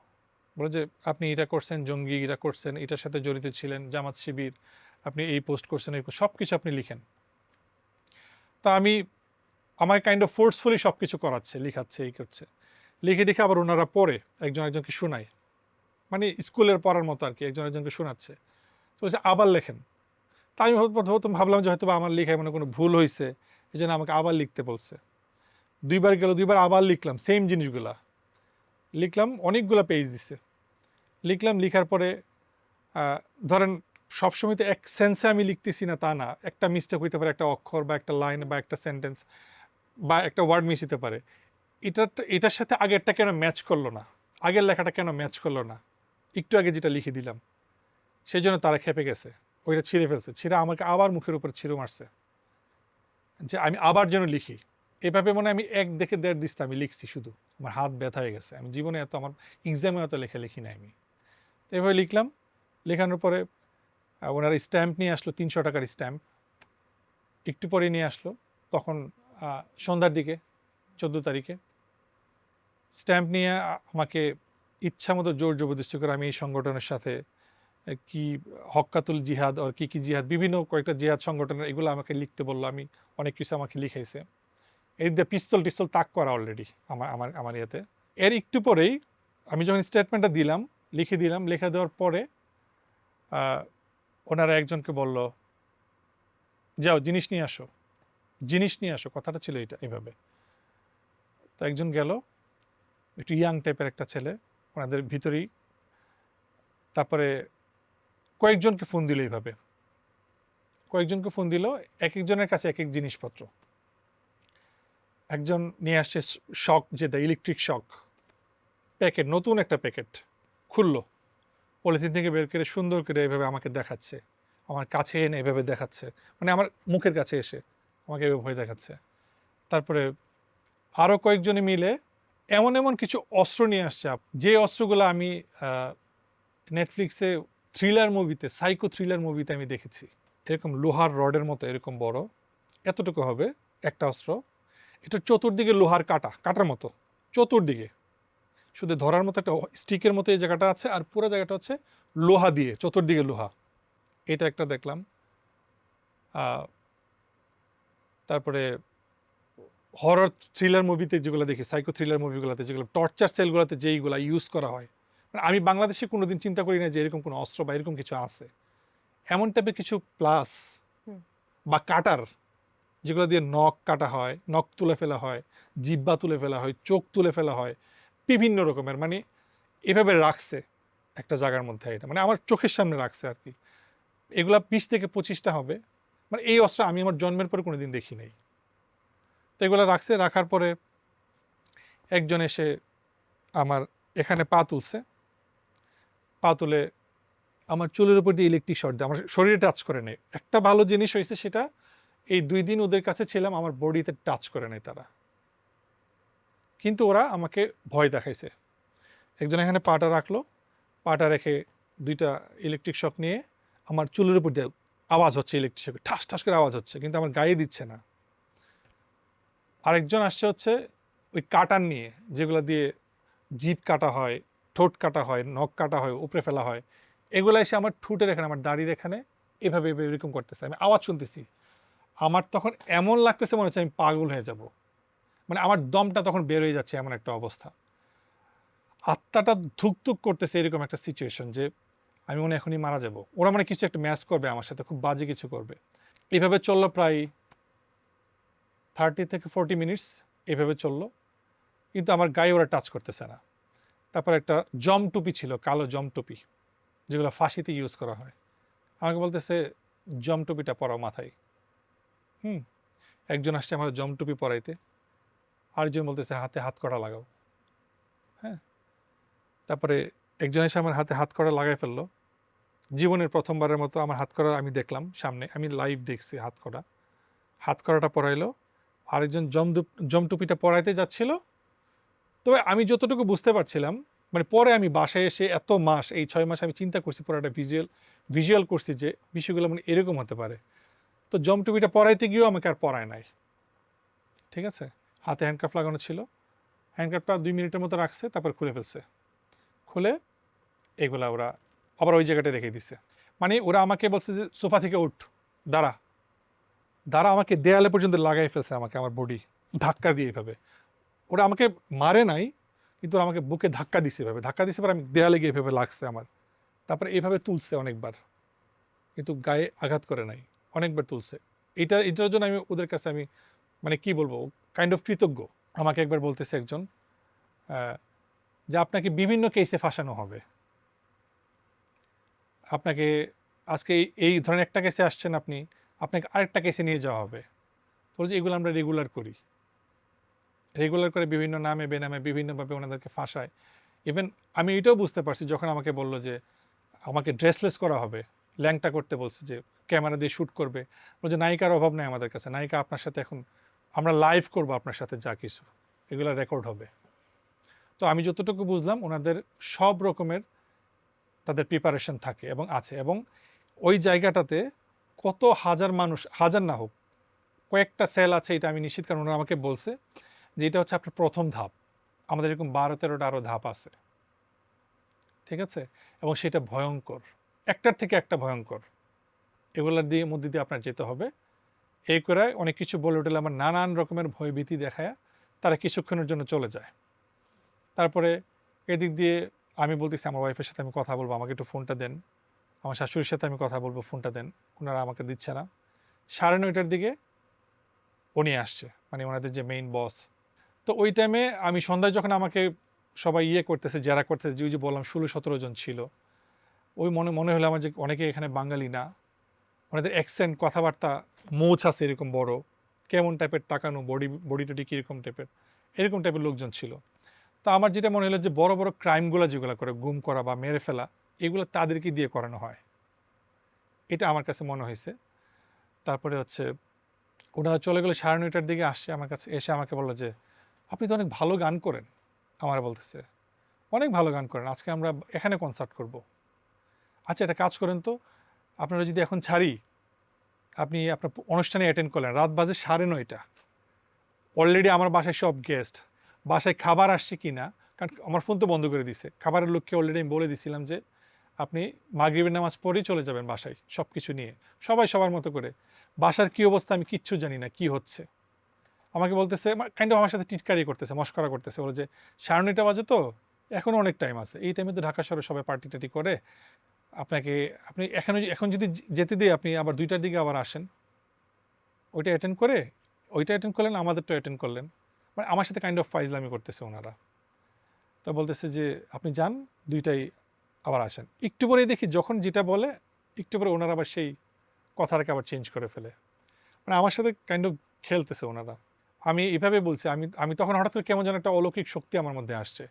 বলে যে আপনি এটা করছেন, জঙ্গি এটা করছেন, এটার সাথে জড়িত ছিলেন, জামাত শিবির, আপনি এই পোস্ট করছেন, এই সব কিছু আপনি লিখেন। তা আমি, আমার কাইন্ড অফ ফোর্সফুলি সব কিছু করাচ্ছে, লিখাচ্ছে, এই করছে। লিখে দেখে আবার ওনারা পড়ে একজন একজনকে শোনায়, মানে স্কুলের পড়ার মতো আর কি, একজন একজনকে শোনাচ্ছে। তো বলছে আবার লেখেন। তা আমি প্রথম ভাবলাম যে হয়তো আমার লেখায় মানে কোনো ভুল হয়েছে, এই জন্য আমাকে আবার লিখতে বলছে। 2বার গেল, 2বার আবার লিখলাম সেম জিনিসগুলা, লিখলাম, অনেকগুলো পেজ দিছে, লিখলাম। লিখার পরে ধরেন সবসময় তো এক সেন্সে আমি লিখতেছি না তা না, একটা মিস্টেক হইতে পারে, একটা অক্ষর বা একটা লাইন বা একটা সেন্টেন্স বা একটা ওয়ার্ড মিস হতে পারে। এটার সাথে আগেরটা কেন ম্যাচ করলো না, আগের লেখাটা কেন ম্যাচ করলো না, একটু আগে যেটা লিখে দিলাম, সেই জন্য তারা খেপে গেছে, ওইটা ছিঁড়ে ফেলছে, ছিঁড়ে আমাকে আবার মুখের উপর ছিঁড়ে মারছে যে আমি আবার যেন লিখি। এভাবে মনে আমি এক দেখে 1.5 দিস্তা আমি লিখছি, শুধু আমার হাত ব্যথা হয়ে গেছে, আমি জীবনে এত, আমার এক্সামে এত লেখা লিখি নাই আমি। তো এভাবে লিখলাম। লেখানোর পরে ওনারা স্ট্যাম্প নিয়ে আসলো, 300 টাকার স্ট্যাম্প, একটু পরে নিয়ে আসলো, তখন সন্ধ্যার দিকে 14 তারিখে স্ট্যাম্প নিয়ে আমাকে ইচ্ছা মতো জোর জবরদস্তি করে আমি এই সংগঠনের সাথে কি হক্কাতুল জিহাদ আর কি কি জিহাদ, বিভিন্ন কয়েকটা জিহাদ সংগঠনের, এগুলো আমাকে লিখতে বললো। আমি অনেক কিছু আমাকে লিখাইছে, এই দিয়ে পিস্তল টিস্তল তাক করা অলরেডি আমার আমার আমার ইয়েতে। এর একটু পরেই আমি যখন স্টেটমেন্টটা দিলাম, লিখে দিলাম, লেখা দেওয়ার পরে ওনারা একজনকে বলল যাও জিনিস নিয়ে আসো, জিনিস নিয়ে আসো, কথাটা ছিল এটা, এভাবে। তো একজন গেল, একটু ইয়াং টাইপের একটা ছেলে, ওনাদের ভিতরেই। তারপরে কয়েকজনকে ফোন দিল এইভাবে, কয়েকজনকে ফোন দিল, এক একজনের কাছে এক এক জিনিসপত্র। একজন নিয়ে আসছে শক, যেটা ইলেকট্রিক শক প্যাকেট, নতুন একটা প্যাকেট খুললো, পলিথিন থেকে বের করে সুন্দর করে এভাবে আমাকে দেখাচ্ছে, আমার কাছে এনে এভাবে দেখাচ্ছে, মানে আমার মুখের কাছে এসে আমাকে এভাবে ভয় দেখাচ্ছে। তারপরে আরও কয়েকজনে মিলে এমন এমন কিছু অস্ত্র নিয়ে আসছে, যে অস্ত্রগুলো আমি নেটফ্লিক্সে থ্রিলার মুভিতে, সাইকো থ্রিলার মুভিতে আমি দেখেছি। এরকম লোহার রডের মতো এরকম বড়, এতটুকু হবে একটা অস্ত্র। এটা চতুর্দিকে লোহার কাটার মতো, চতুর্দিকে শুধু ধরার মতো একটা স্টিকের মতো এই জায়গাটা আছে, আর পুরো জায়গাটা হচ্ছে লোহা দিয়ে, চতুর্দিকে লোহা। এটা একটা দেখলাম। তারপরে হরর থ্রিলার মুভিতে যেগুলো দেখি, সাইকো থ্রিলার মুভিগুলোতে যেগুলো টর্চার সেলগুলোতে যেইগুলো ইউজ করা হয়, মানে আমি বাংলাদেশে কোনোদিন চিন্তা করি না যে এরকম কোনো অস্ত্র বা এরকম কিছু আছে, এমন টাইপের কিছু প্লাস বা কাটার, যেগুলো দিয়ে নখ কাটা হয়, নখ তুলে ফেলা হয়, জিব্বা তুলে ফেলা হয়, চোখ তুলে ফেলা হয়, বিভিন্ন রকমের, মানে এভাবে রাখছে একটা জায়গার মধ্যে, এটা মানে আমার চোখের সামনে রাখছে আর কি। এগুলা 20 থেকে 25টা হবে, মানে এই অস্ত্র আমি আমার জন্মের পরে কোনোদিন দেখি নাই। তো এগুলো রাখছে, রাখার পরে একজন এসে আমার এখানে পা তুলছে, পা তুলে আমার চুলের উপর দিয়ে ইলেকট্রিক শর্ট দিয়ে আমার শরীরে টাচ করে নেই। একটা ভালো জিনিস হয়েছে, সেটা এই 2 দিন ওদের কাছে ছিলাম, আমার বডিতে টাচ করে নেই তারা, কিন্তু ওরা আমাকে ভয় দেখাইছে। একজন এখানে পাটা রাখলো, পাটা রেখে 2টা ইলেকট্রিক শক নিয়ে আমার চুলের উপর দিয়ে আওয়াজ হচ্ছে, ইলেকট্রিক শকে ঠাস ঠাস করে আওয়াজ হচ্ছে, কিন্তু আমার গায়ে দিচ্ছে না। আরেকজন আসছে হচ্ছে ওই কাটার নিয়ে, যেগুলো দিয়ে জিভ কাটা হয়, ঠোঁট কাটা হয়, নখ কাটা হয়, উপরে ফেলা হয়, এগুলো এসে আমার ঠোঁটের এখানে, আমার দাড়ির এখানে এভাবে এভাবে এরকম করতেছে, আমি আওয়াজ শুনতেছি। আমার তখন এমন লাগতেছে মনে হচ্ছে আমি পাগল হয়ে যাব, মানে আমার দমটা তখন বের হয়ে যাচ্ছে, এমন একটা অবস্থা, আত্মাটা ধুকধুক করতেছে, এরকম একটা সিচুয়েশন যে আমি মনে এখনই মারা যাব। ওরা মানে কিছু একটা ম্যাচ করবে আমার সাথে, খুব বাজে কিছু করবে। এইভাবে চললো প্রায় 30 থেকে 40 মিনিটস, এভাবে চললো, কিন্তু আমার গায়ে ওরা টাচ করতেছে না। তারপর একটা জম টুপি ছিল, কালো জম টুপি, যেগুলো ফাঁসিতে ইউজ করা হয়, আমাকে বলতেছে জম টুপিটা পরাও মাথায়। একজন আসছে আমার জম টুপি পরাইতে, আরেকজন বলতেছে হাতে হাত কড়া লাগাও। হ্যাঁ, তারপরে একজন এসে আমার হাতে হাত কড়া লাগাই ফেললো। জীবনের প্রথমবারের মতো আমার হাত কড়া আমি দেখলাম সামনে, আমি লাইভ দেখছি হাত কড়াটা পরাইলো। আরেকজন জম টুপিটা পরাইতে যাচ্ছিল। তবে আমি যতটুকু বুঝতে পারছিলাম, মানে পরে আমি বাসায় এসে এত মাস, এই 6 মাস আমি চিন্তা করছি, পুরো একটা ভিজুয়াল করছি যে বিষয়গুলো মানে এরকম হতে পারে। তো জম টুপিটা পরাইতে গিয়েও আমাকে আর পরায় নাই, ঠিক আছে। হাতে হ্যান্ডকাফ লাগানো ছিল, হ্যান্ডকাফটা 2 মিনিটের মতো রাখছে, তারপর খুলে ফেলছে। খুলে এগুলা ওরা আবার ওই জায়গাটা রেখে দিছে। মানে ওরা আমাকে বলছে যে সোফা থেকে উঠ, দাঁড়া দাঁড়া, আমাকে দেয়ালে পর্যন্ত লাগাই ফেলছে, আমাকে আমার বডি ধাক্কা দিয়ে এভাবে। ওরা আমাকে মারে নাই, কিন্তু ওরা আমাকে বুকে ধাক্কা দিছে, এভাবে ধাক্কা দিছে, পর আমি দেয়ালে গিয়ে এভাবে লাগছে আমার। তারপরে এইভাবে তুলছে অনেকবার, কিন্তু গায়ে আঘাত করে নাই, অনেকবার তুলছে। এটার জন্য আমি ওদের কাছে আমি মানে কি বলবো, কাইন্ড অফ কৃতজ্ঞ। আমাকে একবার বলতেছে একজন যে আপনাকে বিভিন্ন কেসে ফাঁসানো হবে, আপনাকে আজকে এই ধরনের একটা কেসে আসছেন আপনি, আপনাকে আরেকটা কেসে নিয়ে যাওয়া হবে। বলছি এগুলো আমরা রেগুলার করে বিভিন্ন নামে বেনামে বিভিন্নভাবে ওনাদেরকে ফাঁসায়। ইভেন আমি এটাও বুঝতে পারছি যখন আমাকে বললো যে আমাকে ড্রেসলেস করা হবে, ল্যাংটা করতে বলছে, যে ক্যামেরা দিয়ে শ্যুট করবে, বলছে নায়িকার অভাব নেই আমাদের কাছে, নায়িকা আপনার সাথে এখন আমরা লাইভ করব, আপনার সাথে যা কিছু এগুলো রেকর্ড হবে। তো আমি যতটুকু বুঝলাম ওনাদের সব রকমের তাদের প্রিপারেশন থাকে এবং আছে, এবং ওই জায়গাটাতে কত হাজার মানুষ, হাজার না হোক কয়েকটা সেল আছে, এটা আমি নিশ্চিত, কারণ ওনারা আমাকে বলছে যে এটা হচ্ছে আপনার প্রথম ধাপ, আমাদের এরকম 12-13টা আরও ধাপ আছে, ঠিক আছে। এবং সেটা ভয়ঙ্কর, একটার থেকে একটা ভয়ঙ্কর, এগুলোর মধ্যে দিয়ে আপনার যেতে হবে। এই করে অনেক কিছু বলে উঠলে আমার নানান রকমের ভয়ভীতি দেখায় তারা কিছুক্ষণের জন্য চলে যায়। তারপরে এদিক দিয়ে আমি বলতেছি আমার ওয়াইফের সাথে আমি কথা বলবো, আমাকে একটু ফোনটা দেন, আমার শাশুড়ির সাথে আমি কথা বলবো, ফোনটা দেন, ওনারা আমাকে দিচ্ছে না। 9:30টার দিকে উনি আসছে, মানে ওনাদের যে মেইন বস। তো ওই টাইমে আমি সন্ধ্যায় যখন আমাকে সবাই করতেছে, যারা করতেছে, যে বললাম 16-17 জন ছিল। ওই মনে হলো আমার যে অনেকে এখানে বাঙালি না, ওনাদের অ্যাকসেন্ট, কথাবার্তা, মোচ আছে এরকম বড়, কেমন টাইপের তাকানো, বডি টডি কীরকম টাইপের, এরকম টাইপের লোকজন ছিল। তো আমার যেটা মনে হলো যে বড় বড় ক্রাইমগুলো যেগুলো করে, গুম করা বা মেরে ফেলা, এগুলো তাদেরকে দিয়ে করানো হয়, এটা আমার কাছে মনে হয়েছে। তারপরে হচ্ছে ওনারা চলে গেলে 9:30টার দিকে আসছে আমার কাছে, এসে আমাকে বললো যে আপনি তো অনেক ভালো গান করেন। আমার বলতেছে অনেক ভালো গান করেন, আজকে আমরা এখানে কনসার্ট করব। আচ্ছা একটা কাজ করেন তো, আপনারা যদি এখন ছাড়ি, আপনি আপনার অনুষ্ঠানে অ্যাটেন্ড করলেন, রাত বাজে 9:30, অলরেডি আমার বাসায় সব গেস্ট, বাসায় খাবার আসছে কি না, কারণ আমার ফোন তো বন্ধ করে দিছে, খাবারের লোককে অলরেডি আমি বলে দিছিলাম যে আপনি মাগরিবের নামাজ পড়েই চলে যাবেন বাসায়, সব কিছু নিয়ে, সবাই সবার মতো করে। বাসার কি অবস্থা আমি কিচ্ছু জানি না, কি হচ্ছে। আমাকে বলতেছে, কাইন্ড অফ আমার সাথে টিটকারি করতেছে, মস্করা করতেছে, বলে যে 9:30 বাজে তো, এখনও অনেক টাইম আছে, এই টাইমে তো ঢাকা শহরে সবাই পার্টি টাটি করে, আপনি এখন যদি যেতে দিয়ে আপনি আবার 2টার দিকে আবার আসেন, ওইটা অ্যাটেন্ড করে, ওইটা অ্যাটেন্ড করলেন, আমাদেরটা অ্যাটেন্ড করলেন। মানে আমার সাথে কাইন্ড অফ ফাইজলামি করতেছে ওনারা। তো বলতেছে যে আপনি যান, 2টায় আবার আসেন। একটু পরেই দেখি যখন যেটা বলে, একটু পরে ওনারা আবার সেই কথাটাকে আবার চেঞ্জ করে ফেলে। মানে আমার সাথে কাইন্ড অফ খেলতেছে ওনারা। আমি এভাবে বলছি, আমি আমি তখন হঠাৎ করে কেমন যেন একটা অলৌকিক শক্তি আমার মধ্যে আসছে,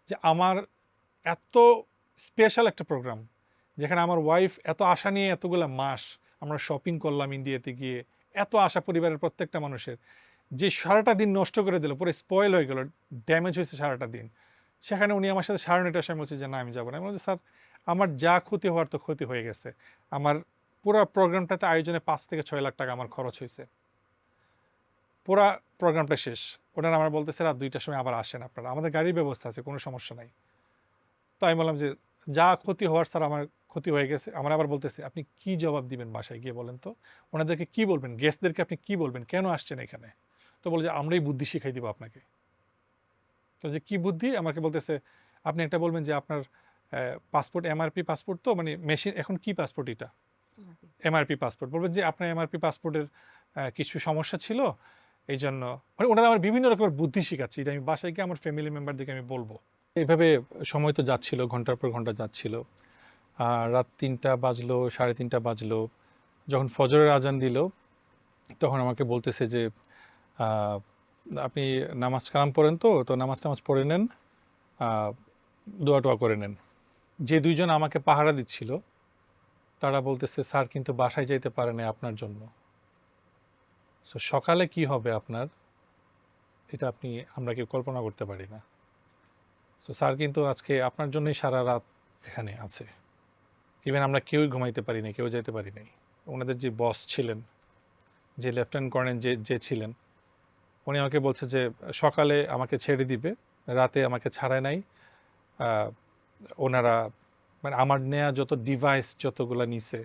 যে আমার এত স্পেশাল একটা প্রোগ্রাম, যেখানে আমার ওয়াইফ এত আশা নিয়ে এতগুলো মাস আমরা শপিং করলাম ইন্ডিয়াতে গিয়ে, এত আশা পরিবারের প্রত্যেকটা মানুষের, যে সারাটা দিন নষ্ট করে দিল, পুরো স্পয়েল হয়ে গেল, ড্যামেজ হয়েছে সারাটা দিন, সেখানে উনি আমার সাথে 9:30টার সময় বলছে যে না আমি যাবো না। আমি বলছি স্যার আমার যা ক্ষতি হওয়ার তো ক্ষতি হয়ে গেছে, আমার পুরো প্রোগ্রামটাতে আয়োজনে 5 থেকে 6 লাখ টাকা আমার খরচ হয়েছে, পুরা প্রোগ্রামটা শেষ। ওনারা আমার বলতেছে রাত 2টার সময় আবার আসেন আপনারা, আমাদের গাড়ির ব্যবস্থা আছে, কোনো সমস্যা নাই। তো আমি বললাম যে যা ক্ষতি হওয়ার স্যার আমার ক্ষতি হয়ে গেছে। আমার আবার বলতেছে আপনি কি জবাব দিবেন বাসায় গিয়ে বলেন তো, ওনাদেরকে কি বলবেন, গেস্টদেরকে আপনি কি বলবেন, কেন আসছেন এখানে? তো বলে যে আমরাই বুদ্ধি শিখাই দিব আপনাকে। তো যে কি বুদ্ধি, আমাকে বলতেছে আপনি একটা বলবেন যে আপনার পাসপোর্ট এমআরপি পাসপোর্ট, তো মানে মেশিন, এখন কি পাসপোর্ট এটা, এমআরপি পাসপোর্ট, বলবেন যে আপনার এমআরপি পাসপোর্টের কিছু সমস্যা ছিল, এই জন্য, মানে ওনারা আমার বিভিন্ন রকমের বুদ্ধি শিখাচ্ছে, এটা আমি বাসায় গিয়ে আমার ফ্যামিলি মেম্বারদেরকে আমি বলবো। এইভাবে সময় তো যাচ্ছিল, ঘন্টার পর ঘন্টা যাচ্ছিল। রাত 3টা বাজলো, 3:30 বাজলো, যখন ফজরের আজান দিল, তখন আমাকে বলতেছে যে আহ, আপনি নামাজ কালাম পড়েন, তো নামাজ টামাজ পড়ে নেন, দোয়া টোয়া করে নেন। যে 2জন আমাকে পাহারা দিচ্ছিল, তারা বলতেছে স্যার কিন্তু বাসায় যাইতে পারে না আপনার জন্য, সো সকালে কি হবে আপনার, এটা আমরা কেউ কল্পনা করতে পারি না। সো স্যার কিন্তু আজকে আপনার জন্যই সারা রাত এখানে আছে, ইভেন আমরা কেউই ঘুমাইতে পারি নাই, কেউ যেতে পারি নাই। ওনাদের যে বস ছিলেন, যে লেফটেন্যান্ট কর্নেল যে ছিলেন, উনি আমাকে বলছে যে সকালে আমাকে ছেড়ে দিবে, রাতে আমাকে ছাড়ায় নাই। আহ, ওনারা মানে আমার নেয়া যত ডিভাইস যতগুলো নিছে,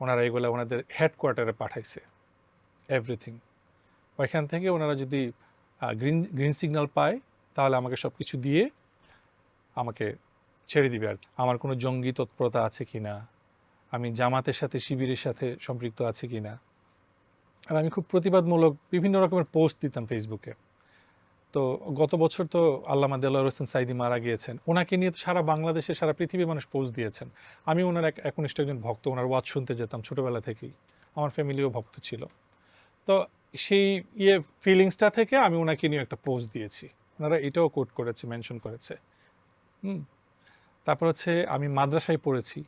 ওনারা এগুলো ওনাদের হেডকোয়ার্টারে পাঠাইছে, এভরিথিং। ওইখান থেকে ওনারা যদি গ্রিন সিগন্যাল পায়, তাহলে আমাকে সব কিছু দিয়ে আমাকে ছেড়ে দিবে আর কি। আমার কোনো জঙ্গি তৎপরতা আছে কি না, আমি জামাতের সাথে শিবিরের সাথে সম্পৃক্ত আছে কি না। আর আমি খুব প্রতিবাদমূলক বিভিন্ন রকমের পোস্ট দিতাম ফেসবুকে। তো গত বছর তো আল্লামা দেলোয়ার হোসেন সাইদি মারা গিয়েছেন, ওনাকে নিয়ে তো সারা বাংলাদেশে, সারা পৃথিবীর মানুষ পোস্ট দিয়েছেন। আমি ওনার একনিষ্ঠ একজন ভক্ত, ওনার ওয়াজ শুনতে যেতাম ছোটোবেলা থেকেই, আমার ফ্যামিলিও ভক্ত ছিল। তো সেই ফিলিংসটা থেকে আমি ওনাকে নিয়ে একটা পোস্ট দিয়েছি, ওনারা এটাও কোট করেছে, মেনশন করেছে। তারপর হচ্ছে আমি মাদ্রাসায় পড়েছি,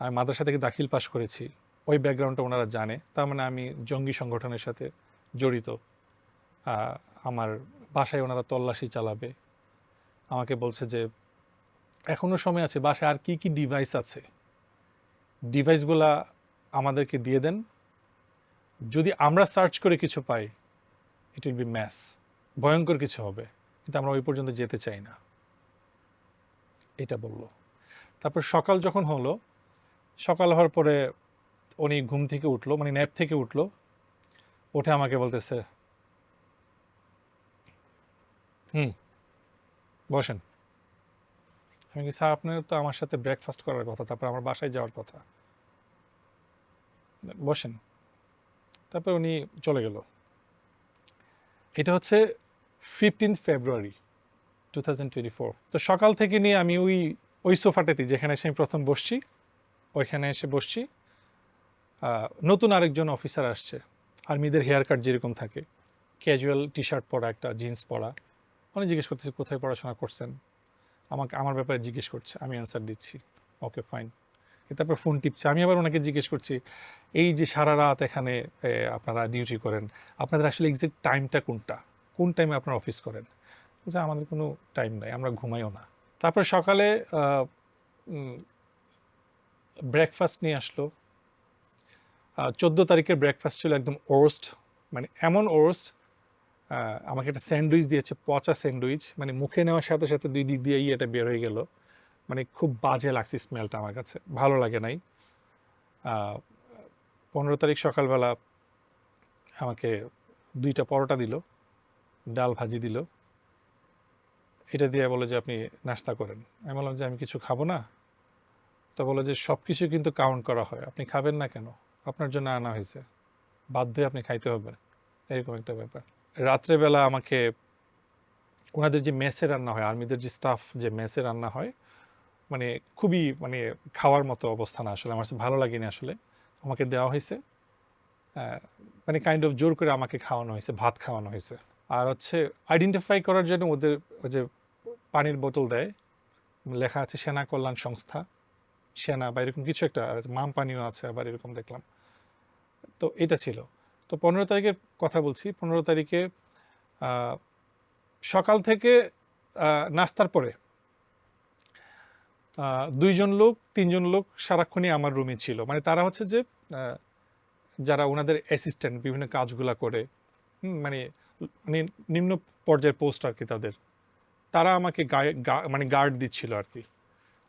আমি মাদ্রাসা থেকে দাখিল পাশ করেছি, ওই ব্যাকগ্রাউন্ডটা ওনারা জানে, তার মানে আমি জঙ্গি সংগঠনের সাথে জড়িত। আমার বাসায় ওনারা তল্লাশি চালাবে, আমাকে বলছে যে এখনও সময় আছে, বাসায় আর কি কি ডিভাইস আছে ডিভাইসগুলা আমাদেরকে দিয়ে দেন, যদি আমরা সার্চ করে কিছু পাই, ইট উইল বি ম্যাস, ভয়ঙ্কর কিছু হবে, কিন্তু আমরা ওই পর্যন্ত যেতে চাই না, এটা বলল। তারপর সকাল যখন হলো, সকাল হওয়ার পরে উনি ঘুম থেকে উঠলো, মানে ন্যাপ থেকে উঠলো, উঠে আমাকে বলতেছে বসেন। আমি কি স্যার আপনার তো আমার সাথে ব্রেকফাস্ট করার কথা, তারপর আমার বাসায় যাওয়ার কথা, বসেন। তারপর উনি চলে গেল। এটা হচ্ছে 15 ফেব্রুয়ারি, 2024। তো সকাল থেকে নিয়ে আমি ওই সোফাটাতে যেখানে এসে আমি প্রথম বসছি, ওইখানে এসে বসছি। নতুন আরেকজন অফিসার আসছে, আর্মিদের হেয়ার কাট যেরকম থাকে, ক্যাজুয়াল টি শার্ট পরা, একটা জিন্স পরা। উনি জিজ্ঞেস করতেছে কোথায় পড়াশোনা করছেন, আমার ব্যাপারে জিজ্ঞেস করছে, আমি অ্যান্সার দিচ্ছি, ওকে ফাইন। তারপর ফোন টিপছে, আমি আবার ওনাকে জিজ্ঞেস করছি এই যে সারা রাত এখানে আপনারা ডিউটি করেন, আপনাদের আসলে এক্সাক্ট টাইমটা কোনটা, কোন টাইমে আপনারা অফিস করেন? বলছে আমাদের কোনো টাইম নাই, আমরা ঘুমাইও না। তারপর সকালে ব্রেকফাস্ট নিয়ে আসলো। 14 তারিখের ব্রেকফাস্ট ছিল একদম ওরস্ট, মানে এমন ওরস্ট। আমাকে একটা স্যান্ডউইচ দিয়েছে, পচা স্যান্ডউইচ, মানে মুখে নেওয়ার সাথে সাথে দুই দিক দিয়ে এটা বের হয়ে গেল। মানে খুব বাজে লাগছে স্মেলটা, আমার কাছে ভালো লাগে নাই। 15 তারিখ সকালবেলা আমাকে 2টা পরোটা দিল, ডাল ভাজি দিল, এটা দিয়ে বলে যে আপনি নাস্তা করেন। আমি বললাম যে আমি কিছু খাবো না। তো বলে যে সব কিছু কিন্তু কাউন্ট করা হয়, আপনি খাবেন না কেন, আপনার জন্য আনা হয়েছে, বাধ্য হয়ে আপনি খাইতে হবে, এরকম একটা ব্যাপার। রাত্রেবেলা আমাকে ওনাদের যে মেসে রান্না হয়, আর্মিদের যে স্টাফ যে মেসে রান্না হয়, মানে খুবই মানে খাওয়ার মতো অবস্থা না আসলে, আমার ভালো লাগেনি আসলে। আমাকে দেওয়া হয়েছে, মানে কাইন্ড অফ জোর করে আমাকে খাওয়ানো হয়েছে, ভাত খাওয়ানো হয়েছে। আর হচ্ছে আইডেন্টিফাই করার জন্য ওদের ওই যে পানির বোতল দেয়, লেখা আছে সেনা কল্যাণ সংস্থা, সেনা বা এরকম কিছু একটা, মাম পানিও আছে আবার এরকম দেখলাম। তো এটা ছিল। তো 15 তারিখের কথা বলছি। 15 তারিখে সকাল থেকে নাস্তার পরে 2জন লোক 3জন লোক সারাক্ষণই আমার রুমে ছিল। মানে তারা হচ্ছে যে যারা ওনাদের অ্যাসিস্ট্যান্ট, বিভিন্ন কাজগুলা করে, মানে মানে নিম্ন পর্যায়ের পোস্ট আর কি তাদের, তারা আমাকে মানে গার্ড দিচ্ছিল আর কি।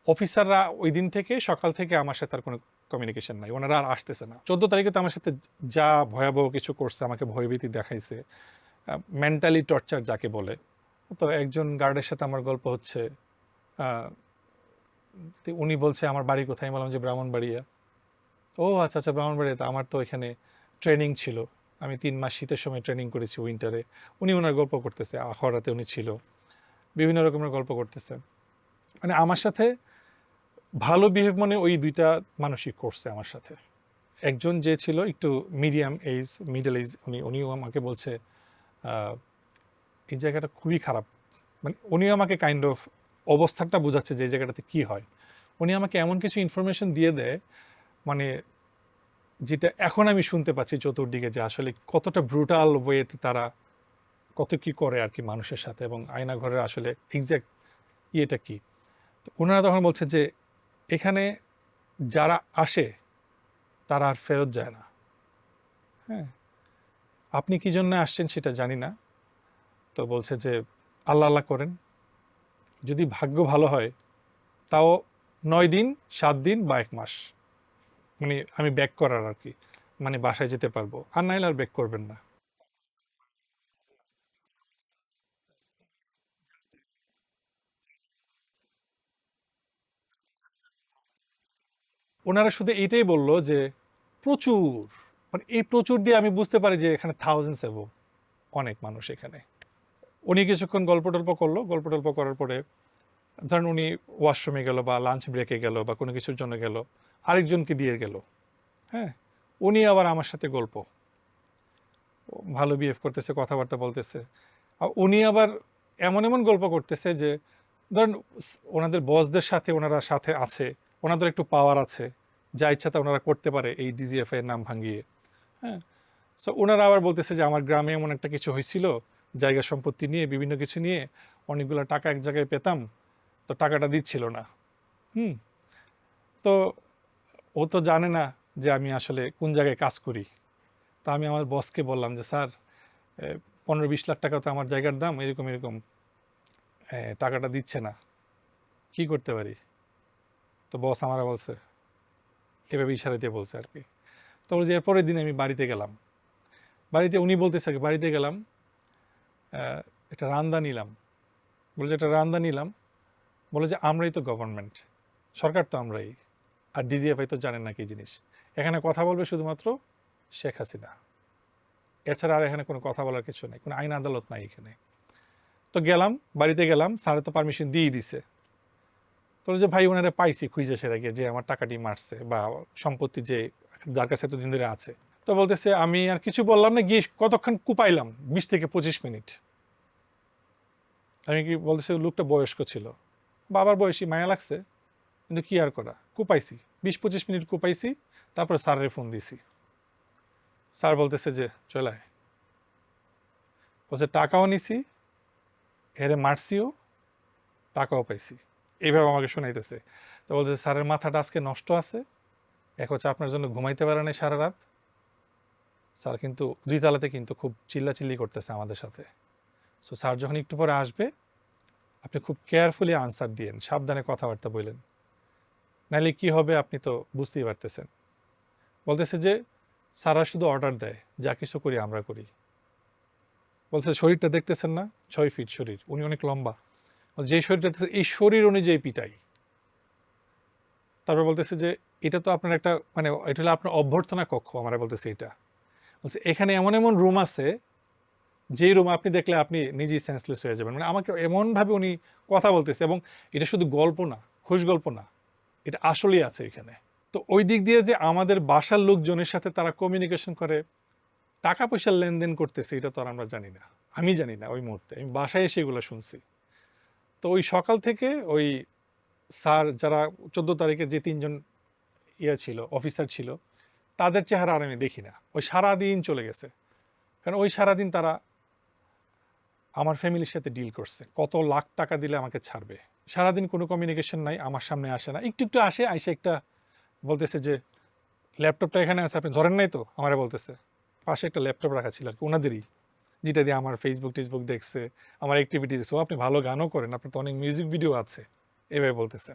অফিসাররা ওই দিন থেকে সকাল থেকে আমার সাথে আর কোনো কমিউনিকেশন নাই, ওনারা আর আসতেছে না। 14 তারিখে তো আমার সাথে যা ভয়াবহ কিছু করছে, আমাকে ভয়ভীতি দেখাইছে, মেন্টালি টর্চার যাকে বলে। তো একজন গার্ডের সাথে আমার গল্প হচ্ছে, উনি বলছে আমার বাড়ি কোথায়, আমি বললাম যে ব্রাহ্মণবাড়িয়া। ও আচ্ছা আচ্ছা, ব্রাহ্মণবাড়িয়া, তো আমার তো এখানে ট্রেনিং ছিল, আমি 3 মাস শীতের সময় ট্রেনিং করেছি উইন্টারে। উনি ওনার গল্প করতেছে, আখড়াতে উনি ছিল, বিভিন্ন রকমের গল্প করতেছে। মানে আমার সাথে ভালো বিহেভ মানে ওই 2টা মানুষই করছে আমার সাথে। একজন যে ছিল একটু মিডল এজ, উনিও আমাকে বলছে এই জায়গাটা খুবই খারাপ। মানে উনিও আমাকে কাইন্ড অফ অবস্থাটা বোঝাচ্ছে যে এই জায়গাটাতে কী হয়। উনি আমাকে এমন কিছু ইনফরমেশন দিয়ে দেয়, মানে যেটা এখন আমি শুনতে পাচ্ছি চতুর্দিকে, যে আসলে কতটা ব্রুটাল ওয়েতে তারা কত কি করে আর কি মানুষের সাথে, এবং আয়নাঘরের আসলে এক্স্যাক্ট ইয়েটা কি। তো ওনারা তখন বলছে যে এখানে যারা আসে তারা আর ফেরত যায় না। হ্যাঁ, আপনি কি জন্য আসছেন সেটা জানি না। তো বলছে যে আল্লাহ আল্লাহ করেন, যদি ভাগ্য ভালো হয় তাও 9 দিন, 7 দিন বা 1 মাস, মানে আমি ব্যাক করার আর কি, মানে বাসায় যেতে পারবো, আর নাইলে আর ব্যাক করবেন না। ওনারা শুধু এইটাই বললো যে প্রচুর, মানে এই প্রচুর দিয়ে আমি বুঝতে পারি যে এখানে থাউজেন্ডস অ্যাবভ, অনেক মানুষ এখানে। উনি কিছুক্ষণ গল্প টল্প করলো, গল্প টল্প করার পরে ধরেন উনি ওয়াশরুমে গেল বা লাঞ্চ ব্রেকে গেল বা কোনো কিছুর জন্য গেল, আরেকজনকে দিয়ে গেল। হ্যাঁ, উনি আবার আমার সাথে গল্প, ভালো বিহেভ করতেছে, কথাবার্তা বলতেছে। আর উনি আবার এমন এমন গল্প করতেছে যে ধরেন ওনাদের বসদের সাথে ওনারা সাথে আছে, ওনাদের একটু পাওয়ার আছে, যা ইচ্ছা তা ওনারা করতে পারে এই ডিজিএফআই এর নাম ভাঙিয়ে। হ্যাঁ, সো ওনারা আবার বলতেছে যে আমার গ্রামে এমন একটা কিছু হয়েছিল, জায়গা সম্পত্তি নিয়ে বিভিন্ন কিছু নিয়ে অনেকগুলো টাকা এক জায়গায় পেতাম, তো টাকাটা দিচ্ছিল না। হুম, তো ও তো জানে না যে আমি আসলে কোন জায়গায় কাজ করি। তা আমি আমার বসকে বললাম যে স্যার, 15-20 লাখ টাকা তো আমার জায়গার দাম, এরকম এরকম টাকাটা দিচ্ছে না, কি করতে পারি? তো বস আমার বলছে, এভাবে ইশারা দিয়ে বলছে আর কি। তো বলছে এরপরের দিন আমি বাড়িতে গেলাম, বাড়িতে উনি বলতেছে বাড়িতে গেলাম, একটা রান্দা নিলাম, বলে যে একটা রান্দা নিলাম, বলে যে আমরাই তো গভর্নমেন্ট, সরকার তো আমরাই, আর ডিজিএফআই তো জানেন না কি জিনিস, এখানে কথা বলবে শুধুমাত্র শেখ হাসিনা, এছাড়া আর এখানে কোনো কথা বলার কিছু নেই, কোনো আইন আদালত নাই এখানে। তো গেলাম, বাড়িতে গেলাম, স্যারে তো পারমিশন দিয়েই দিছে। তো যে ভাই ওনারে পাইছি খুঁজে সেরা গিয়ে যে আমার টাকাটি মারছে বা সম্পত্তি যে যার কাছে এতদিন ধরে আছে। তো বলতেছে আমি আর কিছু বললাম না, গিয়ে কতক্ষণ কুপাইলাম, 20 থেকে 25 মিনিট। আমি কি বলতেছে লোকটা বয়স্ক ছিল, বাবার বয়সী, মায়া লাগছে, কিন্তু কি আর করা, কুপাইছি 20-25 মিনিট কুপাইছি। তারপরে স্যারের ফোন দিছি, স্যার বলতেছে যে চলে আয়। বলছে টাকাও নিছি, হেরে মারছিও, টাকাও পাইছি। এইভাবে আমাকে শোনাইতেছে। তো বলতেছে স্যারের মাথাটা আজকে নষ্ট আছে, এক হচ্ছে আপনার জন্য ঘুমাইতে পারে নাই সারা রাত, স্যার কিন্তু 2 তলাতে কিন্তু খুব চিল্লাচিল্লি করতেছে আমাদের সাথে। সো স্যার যখন একটু পরে আসবে আপনি খুব কেয়ারফুলি আনসার দিয়েন, সাবধানে কথাবার্তা বললেন, নাইলে কি হবে আপনি তো বুঝতেই পারতেছেন। বলতেছে যে স্যাররা শুধু অর্ডার দেয়, যা কিছু করি আমরা করি। বলছে শরীরটা দেখতেছেন না, 6 ফিট শরীর, উনি অনেক লম্বা, যে শরীরটা দেখতেছে এই শরীর অনুযায়ী পিটাই। তারপর বলতেছে যে এটা তো আপনার একটা মানে এটা হলো আপনার অভ্যর্থনা কক্ষ, আমরা বলতেছি এটা। বলছে এখানে এমন এমন রুম আছে যে রুম আপনি দেখলে আপনি নিজেই সেন্সলেস হয়ে যাবেন। মানে আমাকে এমনভাবে উনি কথা বলতেছে, এবং এটা শুধু গল্প না, খুশ গল্প না, এটা আসলেই আছে এখানে। তো ওই দিক দিয়ে যে আমাদের বাসার লোকজনের সাথে তারা কমিউনিকেশন করে টাকা পয়সার লেনদেন করতেছে, এটা তো আর আমরা জানি না, আমি জানি না। ওই মুহূর্তে আমি বাসায় এসে এগুলো শুনছি। তো ওই সকাল থেকে ওই স্যার যারা 14 তারিখে যে 3 জন ছিল অফিসার ছিল, তাদের চেহারা আর আমি দেখি না। ওই সারাদিন চলে গেছে, কারণ ওই সারাদিন তারা আমার ফ্যামিলির সাথে ডিল করছে, কত লাখ টাকা দিলে আমাকে ছাড়বে। সারাদিন কোনো কমিউনিকেশন নাই, আমার সামনে আসে না, একটু একটু আসে, আইসে একটা বলতেছে যে ল্যাপটপটা এখানে আছে আপনি ধরেন নাই তো, আমারে বলতেছে। পাশে একটা ল্যাপটপ রাখা ছিল আর কি ওনাদেরই, যেটা দিয়ে আমার ফেসবুক টেসবুক দেখছে, আমার অ্যাক্টিভিটি দেখছে। ও আপনি ভালো গানও করেন, আপনার তো অনেক মিউজিক ভিডিও আছে, এভাবে বলতেছে।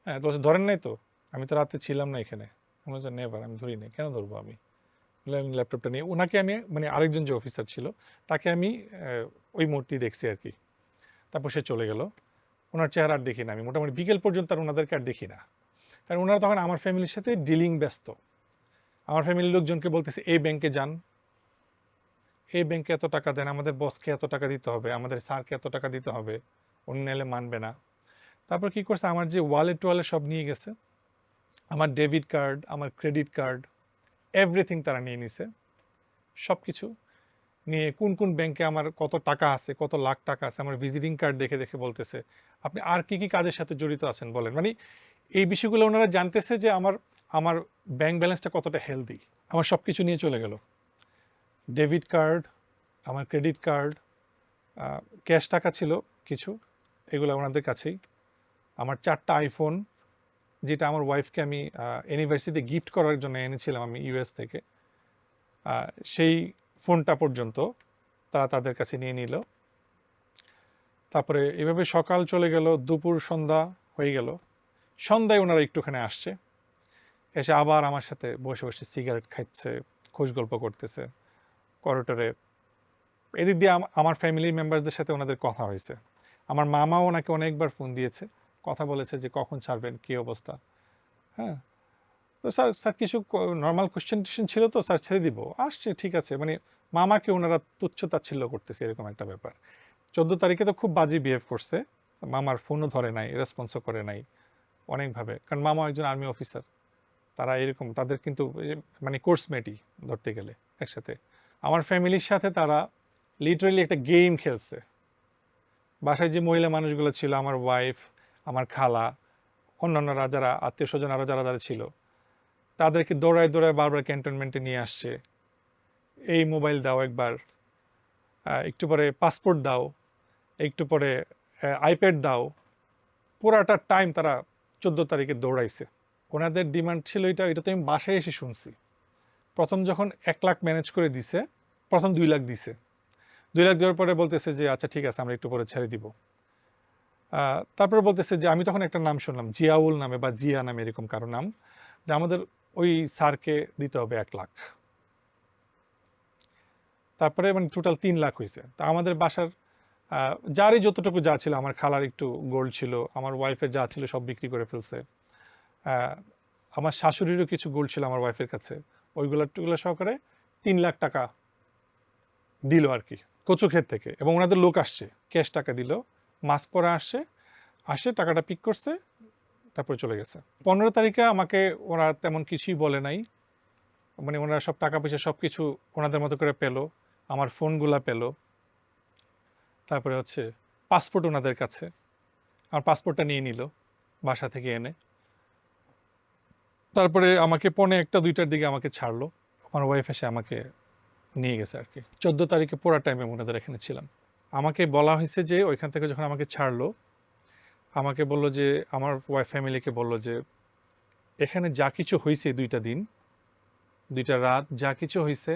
হ্যাঁ, তো ধরেন নাই তো, আমি তো রাতে ছিলাম না এখানে। আমি বলছি নেভার, আমি ধরি নাই, কেন ধরবো আমি। বলে আমি ল্যাপটপটা নিয়ে ওনাকে আমি মানে আরেকজন যে অফিসার ছিল তাকে আমি ওই মূর্তি দেখছি আর কি। তারপর সে চলে গেল, ওনার চেহারা আর দেখি না আমি মোটামুটি বিকেল পর্যন্ত, আর ওনাদেরকে আর দেখি না। কারণ ওনারা তখন আমার ফ্যামিলির সাথে ডিলিং ব্যস্ত। আমার ফ্যামিলির লোকজনকে বলতেছে এই ব্যাংকে যান, এই ব্যাংকে এত টাকা দেন, আমাদের বসকে এত টাকা দিতে হবে, আমাদের স্যারকে এত টাকা দিতে হবে, অন্য নাহলে মানবে না। তারপর কি করছে, আমার যে ওয়ালেট টোয়ালেট সব নিয়ে গেছে, আমার ডেবিট কার্ড, আমার ক্রেডিট কার্ড, এভরিথিং তারা নিয়ে নিছে। সব কিছু নিয়ে কোন কোন ব্যাংকে আমার কত টাকা আছে, কত লাখ টাকা আছে, আমার ভিজিটিং কার্ড দেখে দেখে বলতেছে আপনি আর কি কি কাজের সাথে জড়িত আছেন বলেন। মানে এই বিষয়গুলো ওনারা জানতেছে যে আমার আমার ব্যাংক ব্যালেন্সটা কতটা হেলদি। আমার সব কিছু নিয়ে চলে গেল, ডেবিট কার্ড, আমার ক্রেডিট কার্ড, ক্যাশ টাকা ছিল কিছু, এগুলো ওনাদের কাছেই। আমার 4টা আইফোন, যেটা আমার ওয়াইফকে আমি ইউনিভার্সিটিতে গিফট করার জন্য এনেছিলাম আমি ইউএস থেকে, সেই ফোনটা পর্যন্ত তারা তাদের কাছে নিয়ে নিল। তারপরে এভাবে সকাল চলে গেল, দুপুর সন্ধ্যা হয়ে গেল। সন্ধ্যায় ওনারা একটুখানি আসছে, এসে আবার আমার সাথে বসে বসে সিগারেট খাচ্ছে, খোশ গল্প করতেছে করিডোরে। এদিক দিয়ে আমার ফ্যামিলি মেম্বারসদের সাথে ওনাদের কথা হয়েছে। আমার মামাও ওনাকে অনেকবার ফোন দিয়েছে, কথা বলেছে যে কখন ছাড়বেন, কী অবস্থা। হ্যাঁ, তো স্যার স্যার কিছু নর্মাল কোশ্চেন টোশ্চেন ছিল, তো স্যার ছেড়ে দিব, আসছে ঠিক আছে। মানে মামাকে ওনারা তুচ্ছ তাচ্ছিল্য করতেছে, এরকম একটা ব্যাপার। 14 তারিখে তো খুব বাজে বিহেভ করছে, মামার ফোনও ধরে নাই, রেসপন্সও করে নাই অনেকভাবে, কারণ মামা একজন আর্মি অফিসার। তারা এরকম, তাদের কিন্তু মানে কোর্সমেটই ধরতে গেলে একসাথে। আমার ফ্যামিলির সাথে তারা লিটারালি একটা গেম খেলছে। বাসায় যে মহিলা মানুষগুলো ছিল, আমার ওয়াইফ, আমার খালা, অন্যান্যরা যারা আত্মীয় স্বজন আরও যারা যারা ছিল, তাদেরকে দৌড়ায় দৌড়ায় বারবার ক্যান্টনমেন্টে নিয়ে আসছে। এই মোবাইল দাও একবার, একটু পরে পাসপোর্ট দাও, একটু পরে আইপ্যাড দাও। পুরাটা টাইম তারা 14 তারিখে দৌড়াইছে। ওনাদের ডিমান্ড ছিল এটা, এটা তো আমি বাসায় এসে শুনছি। প্রথম যখন 1 লাখ ম্যানেজ করে দিছে, প্রথম 2 লাখ দিছে, 2 লাখ দেওয়ার পরে বলতেছে যে আচ্ছা ঠিক আছে আমরা একটু পরে ছেড়ে দিব। তারপরে বলতেছে যে আমি তখন একটা নাম শুনলাম জিয়াউল নামে বা জিয়া নামে এরকম কারো নাম, যে আমাদের ওই স্যারকে দিতে হবে 1 লাখ। তারপরে মানে টোটাল 3 লাখ হয়েছে। তা আমাদের বাসার যারই যতটুকু যা ছিল, আমার খালার একটু গোল্ড ছিল, আমার ওয়াইফের যা ছিল সব বিক্রি করে ফেলছে, আমার শাশুড়িরও কিছু গোল্ড ছিল আমার ওয়াইফের কাছে, ওইগুলো সহকারে 3 লাখ টাকা দিল আর কি। কচুক্ষেত থেকে, এবং ওনাদের লোক আসছে, ক্যাশ টাকা দিল, মাস্ক পরে আসে টাকাটা পিক করছে, তারপরে চলে গেছে। 15 তারিখে আমাকে ওরা তেমন কিছুই বলে নাই, মানে ওনারা সব টাকা পয়সা সব কিছু ওনাদের মতো করে পেলো, আমার ফোনগুলা পেলো, তারপরে হচ্ছে পাসপোর্ট ওনাদের কাছে, আমার পাসপোর্টটা নিয়ে নিল বাসা থেকে এনে। তারপরে আমাকে 1:45-2টার দিকে আমাকে ছাড়লো, আমার ওয়াইফ এসে আমাকে নিয়ে গেছে আর কি। 14 তারিখে পুরা টাইমে ওনাদের এখানে ছিলাম। আমাকে বলা হয়েছে যে ওইখান থেকে যখন আমাকে ছাড়লো, আমাকে বললো যে, আমার ওয়াইফ ফ্যামিলিকে বললো যে এখানে যা কিছু হয়েছে 2টা দিন 2টা রাত যা কিছু হয়েছে,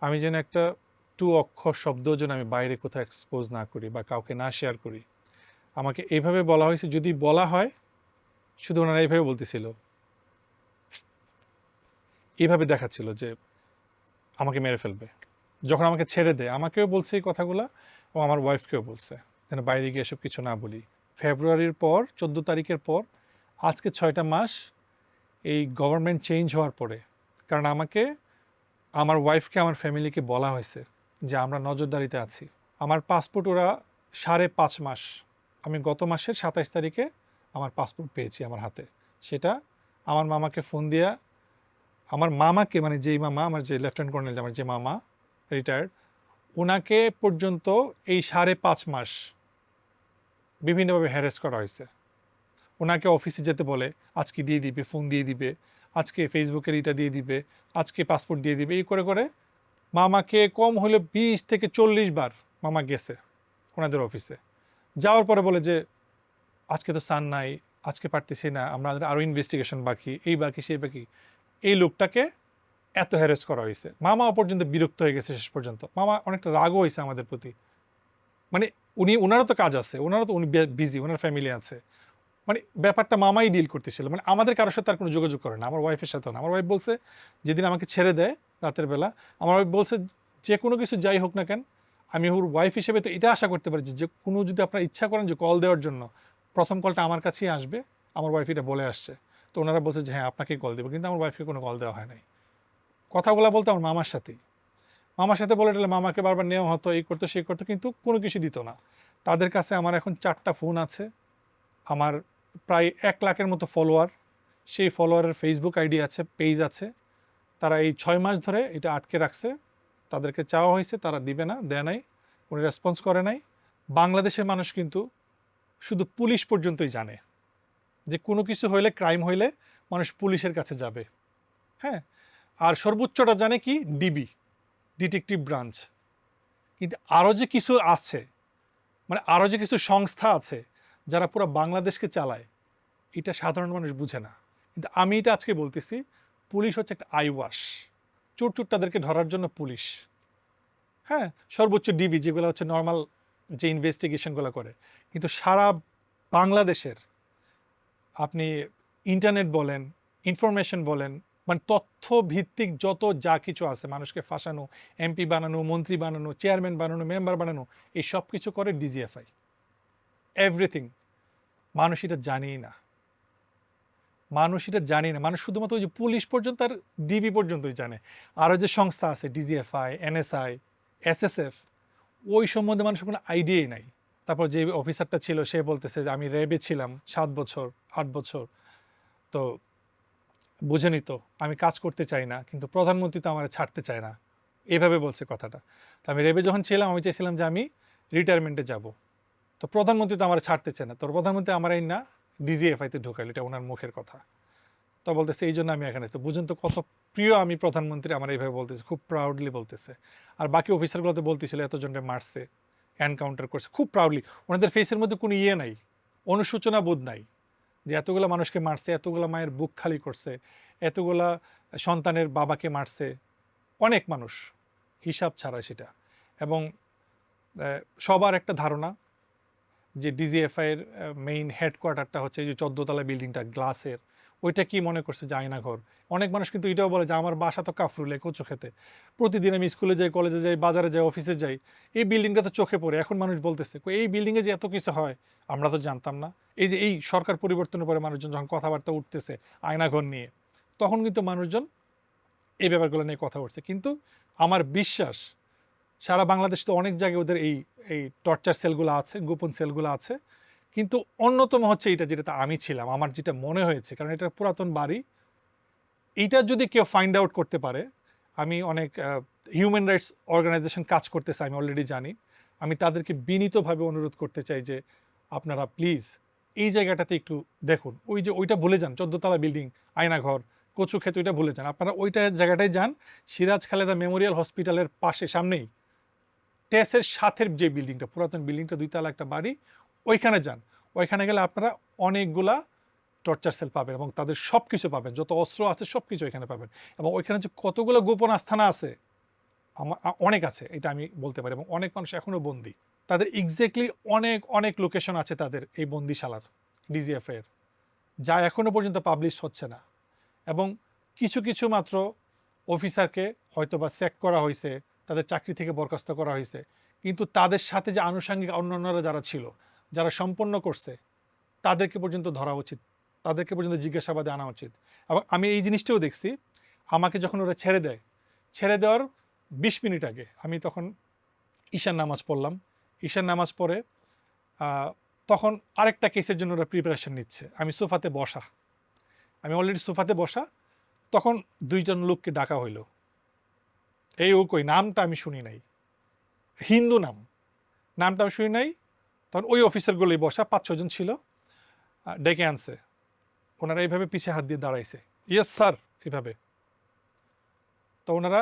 আমি যেন একটা 2 অক্ষর শব্দও যেন আমি বাইরে কোথাও এক্সপোজ না করি বা কাউকে না শেয়ার করি। আমাকে এইভাবে বলা হয়েছে, যদি বলা হয়, শুধু ওনারা এইভাবে বলতেছিল, এইভাবে দেখাচ্ছিল যে আমাকে মেরে ফেলবে। যখন আমাকে ছেড়ে দেয় আমাকেও বলছে এই কথাগুলো, এবং আমার ওয়াইফকেও বলছে যেন বাইরে গিয়ে এসব কিছু না বলি। ফেব্রুয়ারির পর 14 তারিখের পর আজকে 6টা মাস এই গভর্নমেন্ট চেঞ্জ হওয়ার পরে, কারণ আমাকে, আমার ওয়াইফকে, আমার ফ্যামিলিকে বলা হয়েছে যে আমরা নজরদারিতে আছি। আমার পাসপোর্ট ওরা 5.5 মাস, আমি গত মাসের 27 তারিখে আমার পাসপোর্ট পেয়েছি আমার হাতে। সেটা আমার মামাকে ফোন দিয়া, আমার মামাকে, মানে যেই মামা, আমার যে লেফটেন্যান্ট কর্নেল, আমার যে মামা রিটায়ার্ড, ওনাকে পর্যন্ত এই 5.5 মাস বিভিন্নভাবে হ্যারেস করা হয়েছে। ওনাকে অফিসে যেতে বলে, আজকে দিয়ে দিবে, ফোন দিয়ে দিবে, আজকে ফেসবুকের এটা দিয়ে দিবে, আজকে পাসপোর্ট দিয়ে দিবে, এই করে করে মামাকে কম হলে 20 থেকে 40 বার মামা গেছে ওনাদের অফিসে। যাওয়ার পরে বলে যে আজকে তো সান নাই, আজকে পারতেছি না, আমাদের আরও ইনভেস্টিগেশন বাকি, এই বাকি সেই বাকি। এই লোকটাকে এত হ্যারেস করা হয়েছে, মামা পর্যন্ত বিরক্ত হয়ে গেছে শেষ পর্যন্ত। মামা অনেকটা রাগও হয়েছে আমাদের প্রতি, মানে ওনারও তো কাজ আছে, ওনারও তো, উনি বিজি, ওনার ফ্যামিলি আছে, মানে ব্যাপারটা মামাই ডিল করতেছিল, মানে আমাদের কারোর সাথে আর কোনো যোগাযোগ করে না, আমার ওয়াইফের সাথেও না। আমার ওয়াইফ বলছে যেদিন আমাকে ছেড়ে দেয় রাতের বেলা, আমার ওয়াইফ বলছে যে কোনো কিছু যাই হোক না কেন, আমি ওর ওয়াইফ হিসেবে তো এটা আশা করতে পারি যে কোনো, যদি আপনারা ইচ্ছা করেন যে কল দেওয়ার জন্য, প্রথম কলটা আমার কাছেই আসবে। আমার ওয়াইফ এটা বলে আসছে, তো ওনারা বলছে যে হ্যাঁ আপনাকেই কল দেবো, কিন্তু আমার ওয়াইফকে কোনো কল দেওয়া হয় নাই। কথাগুলো বলতে আমার মামার সাথে বলে টলে মামাকে বারবার নেওয়া হতো, এই করতো সেই করতো, কিন্তু কোনো কিছু দিত না। তাদের কাছে আমার এখন 4টা ফোন আছে, আমার প্রায় 1 লাখের মতো ফলোয়ার, সেই ফলোয়ারের ফেসবুক আইডি আছে, পেজ আছে। তারা এই 6 মাস ধরে এটা আটকে রাখছে, তাদেরকে চাওয়া হয়েছে, তারা দিবে না, দেয় নাই, উনি রেসপন্স করে নাই। বাংলাদেশের মানুষ কিন্তু শুধু পুলিশ পর্যন্তই জানে যে কোনো কিছু হইলে, ক্রাইম হইলে মানুষ পুলিশের কাছে যাবে, হ্যাঁ। আর সর্বোচ্চটা জানে কি, ডিবি, ডিটেকটিভ ব্রাঞ্চ। কিন্তু আরও যে কিছু আছে, মানে আরও যে কিছু সংস্থা আছে যারা পুরো বাংলাদেশকে চালায়, এটা সাধারণ মানুষ বুঝে না। কিন্তু আমি এটা আজকে বলতেছি, পুলিশ হচ্ছে একটা আই ওয়াশ, চোর তাদেরকে ধরার জন্য পুলিশ, হ্যাঁ, সর্বোচ্চ ডিবি যেগুলো হচ্ছে নর্মাল যে ইনভেস্টিগেশনগুলো করে। কিন্তু সারা বাংলাদেশের আপনি ইন্টারনেট বলেন, ইনফরমেশন বলেন, মানে তথ্য ভিত্তিক যত যা কিছু আছে, মানুষকে ফাঁসানো, এমপি বানানো, মন্ত্রী বানানো, চেয়ারম্যান বানানো, মেম্বার বানানো, এই সব কিছু করে ডিজিএফআই, এভরিথিং। মানুষ এটা জানেই না, মানুষ শুধুমাত্র ওই যে পুলিশ পর্যন্ত আর ডিবি পর্যন্তই জানে। আরও যে সংস্থা আছে, ডিজিএফআই, এনএসআই, এসএসএফ, ওই সম্বন্ধে মানুষের কোনো আইডিয়াই নাই। তারপর যে অফিসারটা ছিল সে বলতেছে যে আমি র্যাবে ছিলাম 7 বছর 8 বছর, তো বুঝেনি তো আমি কাজ করতে চাই না, কিন্তু প্রধানমন্ত্রী তো আমার ছাড়তে চায় না, এইভাবে বলছে কথাটা। তো আমি র্যাবে যখন ছিলাম আমি চাইছিলাম যে আমি রিটায়ারমেন্টে যাব, তো প্রধানমন্ত্রী তো আমার ছাড়তে চায় না, তোর প্রধানমন্ত্রী আমার এই না ডিজিএফআইতে ঢোকাইল, এটা ওনার মুখের কথা। তো বলতেছে এই জন্য আমি এখানে, তো বুঝুন তো কত প্রিয় আমি প্রধানমন্ত্রী, আমার এইভাবে বলতেছে, খুব প্রাউডলি বলতেছে। আর বাকি অফিসারগুলো তো বলতেছিল এতজনকে মারছে, এনকাউন্টার করছে, খুব প্রাউডলি। ওনাদের ফেসের মধ্যে কোনো ইয়ে নাই, অনুশোচনা বোধ নাই যে এতগুলো মানুষকে মারছে, এতগুলো মায়ের বুক খালি করছে, এতগুলা সন্তানের বাবাকে মারছে, অনেক মানুষ, হিসাব ছাড়া সেটা। এবং সবার একটা ধারণা যে ডিজিএফআইয়ের মেইন হেডকোয়ার্টারটা হচ্ছে এই যে 14 তলা বিল্ডিংটা গ্লাসের, ওইটা কি মনে করছে যে আয়নাঘর। অনেক মানুষ কিন্তু এটাও বলে যে আমার বাসা তো কাফরুলে, কচু খেতে, প্রতিদিন আমি স্কুলে যাই, কলেজে যাই, বাজারে যাই, অফিসে যাই, এই বিল্ডিংটা তো চোখে পড়ে। এখন মানুষ বলতেছে এই বিল্ডিংয়ে যে এত কিছু হয় আমরা তো জানতাম না। এই যে এই সরকার পরিবর্তনের পরে মানুষজন যখন কথাবার্তা উঠতেছে আয়নাঘর নিয়ে, তখন কিন্তু মানুষজন এই ব্যাপারগুলো নিয়ে কথা উঠছে। কিন্তু আমার বিশ্বাস সারা বাংলাদেশ তো অনেক জায়গায় ওদের এই এই টর্চার সেলগুলো আছে, গোপন সেলগুলো আছে, কিন্তু অন্যতম হচ্ছে এইটা, যেটাতে আমি ছিলাম, আমার যেটা মনে হয়েছে, কারণ এটা পুরাতন বাড়ি, এইটা যদি কেউ ফাইন্ড আউট করতে পারে, আমি অনেক হিউম্যান রাইটস অর্গানাইজেশন কাজ করতেছে, আমি অলরেডি জানি, আমি তাদেরকে বিনীতভাবে অনুরোধ করতে চাই যে আপনারা প্লিজ এই জায়গাটাতে একটু দেখুন, ওই যে ওইটা ভুলে যান, 14 তলা বিল্ডিং, আয়নাঘর, কচু ক্ষেত, ওইটা ভুলে যান, আপনারা ওইটা জায়গাটায় যান, সিরাজ খালেদা মেমোরিয়াল হসপিটালের পাশে, সামনেই টেসের সাথের যে বিল্ডিংটা, পুরাতন বিল্ডিংটা, 2 তলা একটা বাড়ি, ওইখানে যান। ওইখানে গেলে আপনারা অনেকগুলা টর্চার সেল পাবেন এবং তাদের সব কিছু পাবেন, যত অস্ত্র আছে সব কিছু এখানে পাবেন, এবং ওইখানে যে কতগুলো গোপন আস্থানা আছে, অনেক আছে, এটা আমি বলতে পারি, এবং অনেক মানুষ এখনও বন্দী, তাদের এক্স্যাক্টলি অনেক অনেক লোকেশন আছে তাদের এই বন্দিশালার, ডিজিএফ এর, যা এখনও পর্যন্ত পাবলিশ হচ্ছে না। এবং কিছু কিছু মাত্র অফিসারকে হয়তো বা স্যাক করা হয়েছে, তাদের চাকরি থেকে বরখাস্ত করা হয়েছে, কিন্তু তাদের সাথে যে আনুষঙ্গিক অন্যান্যরা যারা ছিল, যারা সম্পন্ন করছে, তাদেরকে পর্যন্ত ধরা উচিত, তাদেরকে পর্যন্ত জিজ্ঞাসাবাদে আনা উচিত। এবং আমি এই জিনিসটাও দেখছি, আমাকে যখন ওরা ছেড়ে দেয়, ছেড়ে দেওয়ার 20 মিনিট আগে আমি তখন ঈশান নামাজ পড়লাম, ঈশান নামাজ পড়ে তখন আরেকটা কেসের জন্য ওরা প্রিপারেশন নিচ্ছে, আমি সোফাতে বসা, আমি অলরেডি সোফাতে বসা, তখন 2 জন লোককে ডাকা হইল, এই ও কই, নামটা আমি শুনি নাই, হিন্দু নাম, নামটা আমি শুনি নাই, তখন ওই অফিসারগুলোই বসা, 5-6 জন ছিল, ডেকে আনছে, ওনারা এইভাবে পিছে হাত দিয়ে দাঁড়াইছে, ইয়েস স্যার, এইভাবে। তো ওনারা,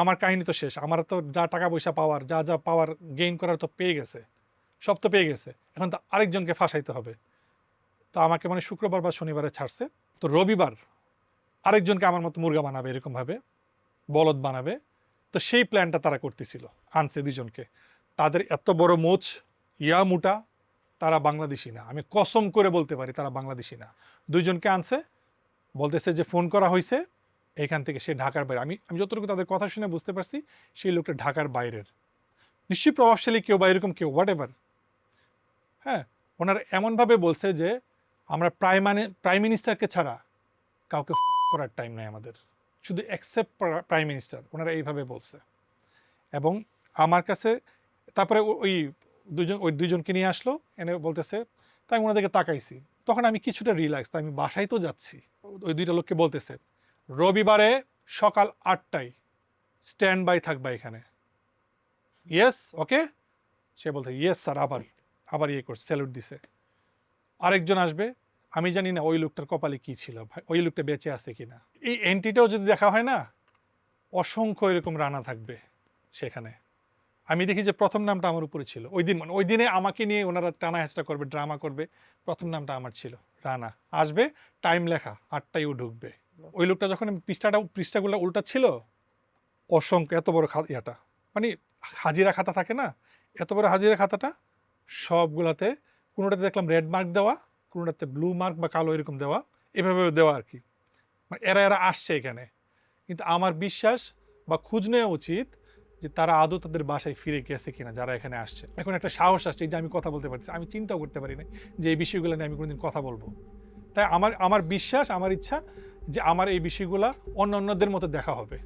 আমার কাহিনী তো শেষ, আমার তো যা টাকা পয়সা পাওয়ার, যা যা পাওয়ার গেইন করার তো পেয়ে গেছে, সব তো পেয়ে গেছে, এখন তো আরেকজনকে ফাঁসাইতে হবে। তো আমাকে মানে শুক্রবার বা শনিবারে ছাড়ছে, তো রবিবার আরেকজনকে আমার মতো মুরগা বানাবে, এরকমভাবে বলদ বানাবে, তো সেই প্ল্যানটা তারা করতেছিল, আনছে 2 জনকে, তাদের এত বড় মোচ, ইয়া মুটা, তারা বাংলাদেশি না, আমি কসম করে বলতে পারি তারা বাংলাদেশি না। 2 জনকে আনছে, বলতেছে যে ফোন করা হয়েছে এখান থেকে, সে ঢাকার বাইরে, আমি যতটুকু তাদের কথা শুনে বুঝতে পারছি সেই লোকটা ঢাকার বাইরের, নিশ্চয়ই প্রভাবশালী কেউ বা এরকম কেউ, হোয়াট এভার। হ্যাঁ, ওনারা এমনভাবে বলছে যে আমরা প্রাইম মিনিস্টারকে ছাড়া কাউকে করার টাইম নেই আমাদের, শুধু অ্যাকসেপ্ট প্রাইম মিনিস্টার, ওনারা এইভাবে বলছে। এবং আমার কাছে তারপরে ওই 2 জনকে নিয়ে আসলো, এনে বলতেছে, তাই আমি ওনাদেরকে তাকাইছি, তখন আমি কিছুটা রিল্যাক্স, তাই আমি বাসায় তো যাচ্ছি, ওই 2টা লোককে বলতেছে রবিবারে সকাল 8টায় স্ট্যান্ড বাই থাকবা এখানে, ইয়েস ওকে, সে বলতে ইয়েস স্যার, আবার ইয়ে করছে, স্যালুট দিছে। আরেকজন আসবে, আমি জানি না ওই লোকটার কপালে কি ছিল, ভাই ওই লোকটা বেঁচে আছে কিনা, এই এন্ট্রিটাও যদি দেখা হয় না, অসংখ্য এরকম রানা থাকবে সেখানে। আমি দেখি যে প্রথম নামটা আমার উপরে ছিল ওই দিন, মানে ওই দিনে আমাকে নিয়ে ওনারা টানা হেঁচড়া করবে, ড্রামা করবে, প্রথম নামটা আমার ছিল রানা, আসবে, টাইম লেখা 8টায় ও ঢুকবে। ওই লোকটা যখন পৃষ্ঠাগুলো উল্টা ছিল, অসংখ্য এত বড় ইয়াটা, মানে হাজিরা খাতা থাকে না, এত বড় হাজিরা খাতাটা, সবগুলাতে কোনোটাতে দেখলাম রেড মার্ক দেওয়া, কোনোটাতে ব্লু মার্ক বা কালো এরকম দেওয়া, এভাবে দেওয়া আর কি, মানে এরা আসছে এখানে। কিন্তু আমার বিশ্বাস বা খোঁজ নেওয়া উচিত যে তারা আদৌ তাদের বাসায় ফিরে গেছে কিনা, যারা এখানে আসছে। এখন একটা সাহস আসছে যে আমি কথা বলতে পারছি, আমি চিন্তাও করতে পারি না যে এই বিষয়গুলো নিয়ে আমি কোনোদিন কথা বলবো। তাই আমার বিশ্বাস, আমার ইচ্ছা যে আমার এই বিষয়গুলো অন্যদের মতো দেখা হবে।